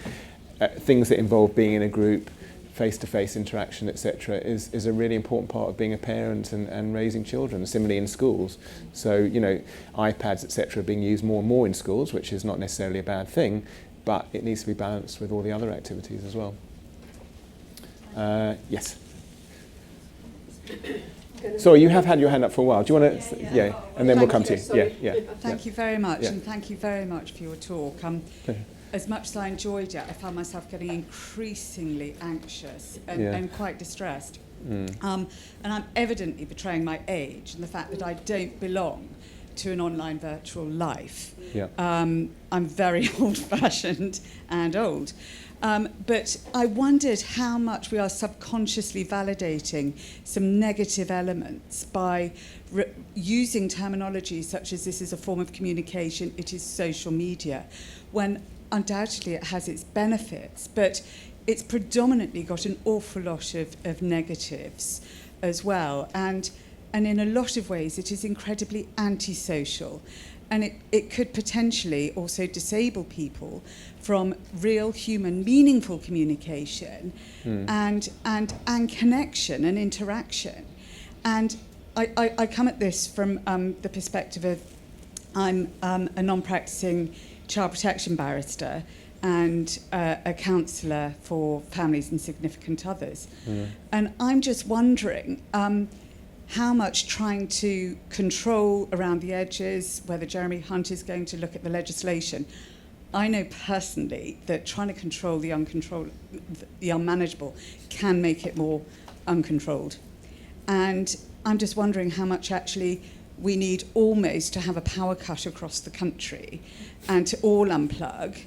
things that involve being in a group, face-to-face interaction, etc., is a really important part of being a parent and raising children. Similarly in schools. So, you know, iPads, etc., are being used more and more in schools, which is not necessarily a bad thing, but it needs to be balanced with all the other activities as well. Yes. Sorry, you have had your hand up for a while. Do you want to? Yeah, and then we'll come to you. Yeah. Thank you very much, and thank you very much for your talk. As much as I enjoyed it, I found myself getting increasingly anxious and quite distressed. And I'm evidently betraying my age and the fact that I don't belong to an online virtual life. I'm very old-fashioned and old. But I wondered how much we are subconsciously validating some negative elements by using terminology such as this is a form of communication, it is social media, when undoubtedly it has its benefits, but it's predominantly got an awful lot of negatives as well. And in a lot of ways it is incredibly antisocial. And it could potentially also disable people from real human meaningful communication and connection and interaction. And I come at this from the perspective of I'm a non-practicing child protection barrister, and a counsellor for families and significant others. And I'm just wondering how much trying to control around the edges, whether Jeremy Hunt is going to look at the legislation. I know personally that trying to control the unmanageable can make it more uncontrolled. And I'm just wondering how much actually we need almost to have a power cut across the country and to all unplug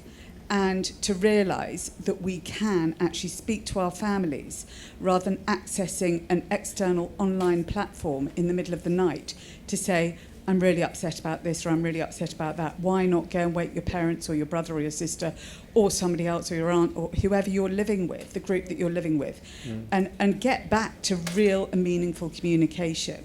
and to realise that we can actually speak to our families rather than accessing an external online platform in the middle of the night to say, I'm really upset about this or I'm really upset about that. Why not go and wake your parents or your brother or your sister or somebody else or your aunt or whoever you're living with, the group that you're living with, and get back to real and meaningful communication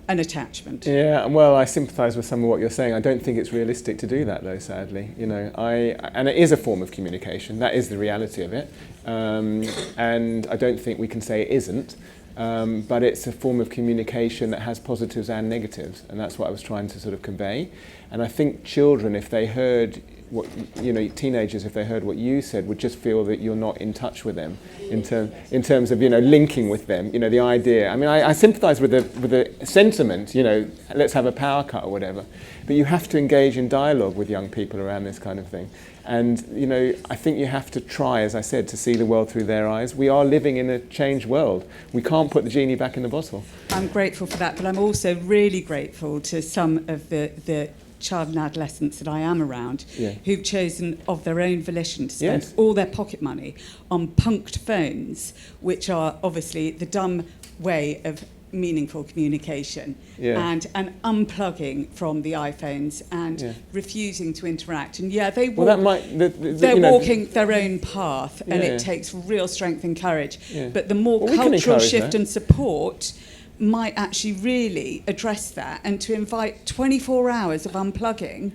and attachment. Yeah, well, I sympathise with some of what you're saying. I don't think it's realistic to do that, though, sadly. You know, and it is a form of communication. That is the reality of it. And I don't think we can say it isn't. But it's a form of communication that has positives and negatives, and that's what I was trying to sort of convey. And I think children, if they heard what, you know, teenagers, if they heard what you said, would just feel that you're not in touch with them in terms of, you know, linking with them. You know, the idea. I mean, I sympathise with the sentiment. You know, let's have a power cut or whatever. But you have to engage in dialogue with young people around this kind of thing. And, you know, I think you have to try, as I said, to see the world through their eyes. We are living in a changed world. We can't put the genie back in the bottle. I'm grateful for that, but I'm also really grateful to some of the child and adolescents that I am around who've chosen of their own volition to spend all their pocket money on punked phones, which are obviously the dumb way of meaningful communication and unplugging from the iPhones and refusing to interact. And they walk, they're walking their own path, and it takes real strength and courage. But the more cultural shift and support might actually really address that, and to invite 24 hours of unplugging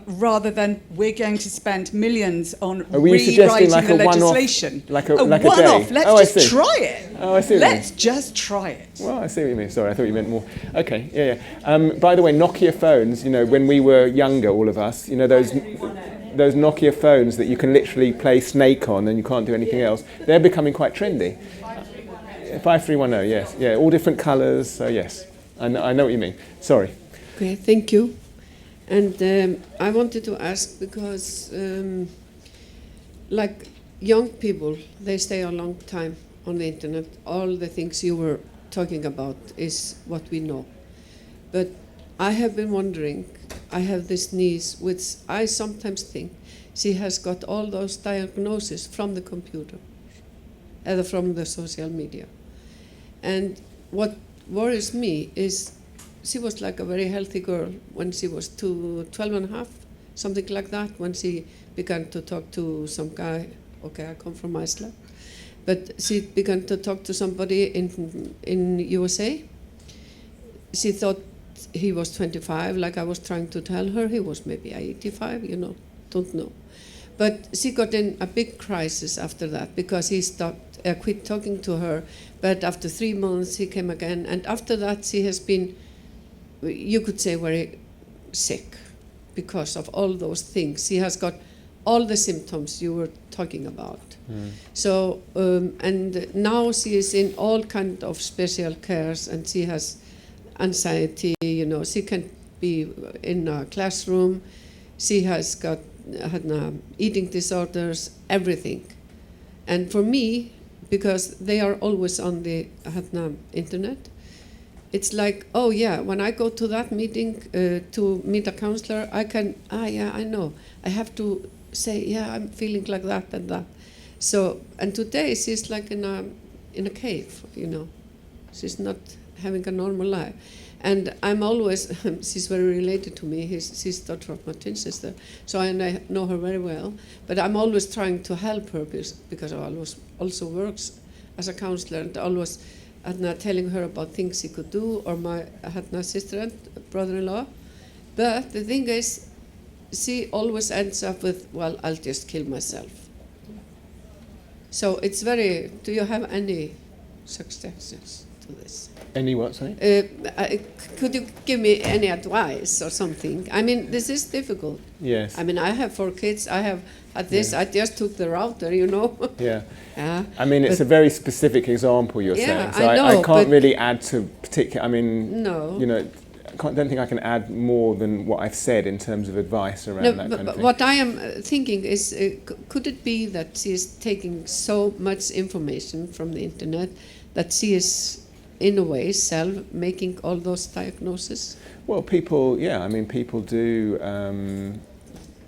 rather than we're going to spend millions on rewriting the legislation. Like a one-off. day? Let's just try it. Oh, I see. Let's just try it. Well, I see what you mean. Sorry, I thought you meant more. Okay, by the way, Nokia phones, you know, when we were younger, all of us, you know, those Nokia phones that you can literally play Snake on and you can't do anything else, they're becoming quite trendy. 5310, yes. Yeah, all different colours, so yes. I know what you mean. Sorry. Okay, thank you. And I wanted to ask because, like young people, they stay a long time on the internet. All the things you were talking about is what we know. But I have been wondering, I have this niece, which I sometimes think she has got all those diagnoses from the computer, either from the social media. And what worries me is she was like a very healthy girl when she was 12 and a half, something like that, when she began to talk to some guy. Okay, I come from Iceland. But she began to talk to somebody in USA. She thought he was 25, like I was trying to tell her. He was maybe 85, you know, don't know. But she got in a big crisis after that because he quit talking to her. But after 3 months, he came again. And after that, she has been, you could say, very sick because of all those things. She has got all the symptoms you were talking about. So, and now she is in all kind of special cares, and she has anxiety, you know. She can be in a classroom. She has had eating disorders, everything. And for me, because they are always on the internet, it's like, oh yeah, when I go to that meeting to meet a counselor, I can, I know. I have to say, yeah, I'm feeling like that and that. So, and today she's like in a cave, you know. She's not having a normal life. And I'm always, she's very related to me. She's daughter of my twin sister, so I know her very well. But I'm always trying to help her because I always also works as a counselor, and always telling her about things she could do, or my sister and brother-in-law. But the thing is, she always ends up with, well, I'll just kill myself. So it's very, do you have any suggestions to to this? Any what, sorry? Could you give me any advice or something? I mean, this is difficult. Yes. I mean, I have 4 kids. I have had this. I just took the router, you know. Yeah. Yeah. I mean, it's a very specific example you're saying. So I know, I can't really add to particular. I mean, No. you know, don't think I can add more than what I've said in terms of advice around that kind of but thing. what I am thinking is, could it be that she is taking so much information from the internet that she is, in a way, making all those diagnoses? Well, people do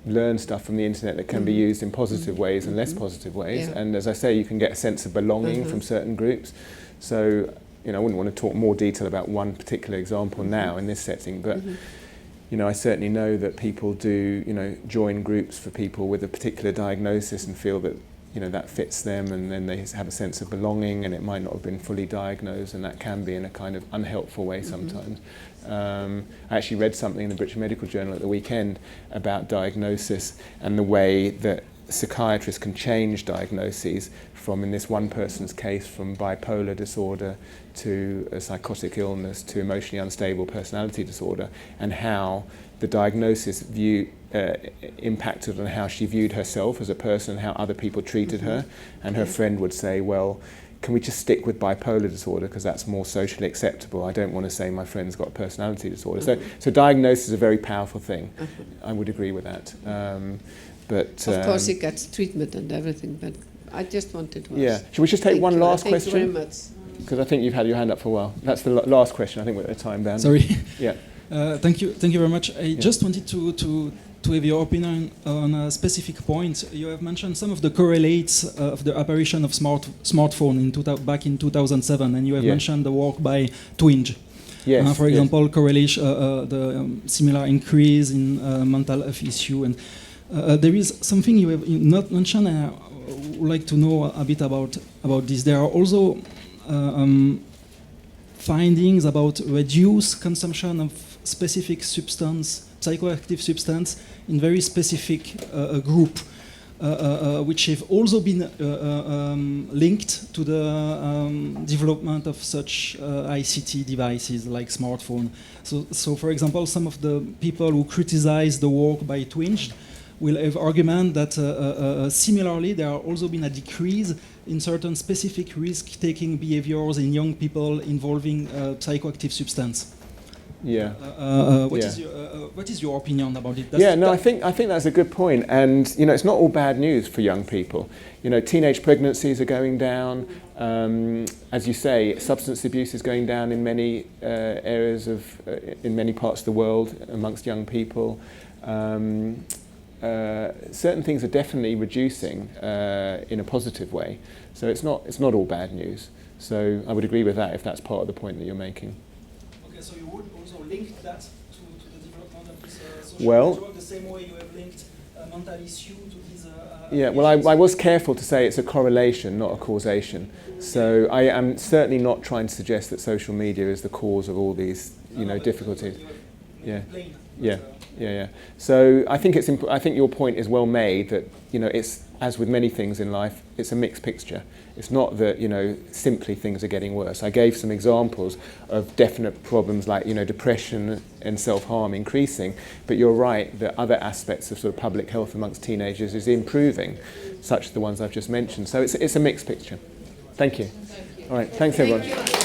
learn stuff from the internet that can be used in positive ways and less positive ways. Yeah. And as I say, you can get a sense of belonging from certain groups. So, you know, I wouldn't want to talk more detail about one particular example now in this setting, but you know, I certainly know that people do, you know, join groups for people with a particular diagnosis and feel that, you know, that fits them, and then they have a sense of belonging, and it might not have been fully diagnosed, and that can be in a kind of unhelpful way sometimes. I actually read something in the British Medical Journal at the weekend about diagnosis and the way that psychiatrists can change diagnoses from, in this one person's case, from bipolar disorder to a psychotic illness to emotionally unstable personality disorder, and how the diagnosis impacted on how she viewed herself as a person, how other people treated her. And her friend would say, well, can we just stick with bipolar disorder because that's more socially acceptable? I don't want to say my friend's got personality disorder. So diagnosis is a very powerful thing. I would agree with that. But of course, he gets treatment and everything, but I just wanted to ask. Yeah. Should we just take one last question? Thank you very much. Because I think you've had your hand up for a while. That's the last question. I think we're at a time down. Sorry. Yeah. Thank you very much. I just wanted to have your opinion on a specific point. You have mentioned some of the correlates of the apparition of smartphone back in 2007, and you have mentioned the work by Twinge. Yes. For example, correlation, the similar increase in mental health issue, and there is something you have not mentioned, and I would like to know a bit about this. There are also findings about reduced consumption of specific substance, psychoactive substance, in very specific group, which have also been linked to the development of such ICT devices like smartphone. So for example, some of the people who criticize the work by Twinge will have argument that similarly there have also been a decrease in certain specific risk-taking behaviors in young people involving psychoactive substance. Yeah. What is your opinion about it? I think that's a good point, and you know, it's not all bad news for young people. You know, teenage pregnancies are going down. As you say, substance abuse is going down in many areas in many parts of the world amongst young people. Certain things are definitely reducing in a positive way. So it's not all bad news. So I would agree with that if that's part of the point that you're making. Okay, so you would also link that to the development of this social network the same way you have linked mental issue to these. I was careful to say it's a correlation, not a causation. So I am certainly not trying to suggest that social media is the cause of all these, difficulties. Yeah. So I think I think your point is well made that it's, as with many things in life, it's a mixed picture. It's not that simply things are getting worse. I gave some examples of definite problems like depression and self-harm increasing, but you're right that other aspects of sort of public health amongst teenagers is improving, such as the ones I've just mentioned. So it's a mixed picture. Thank you. All right, thanks everyone.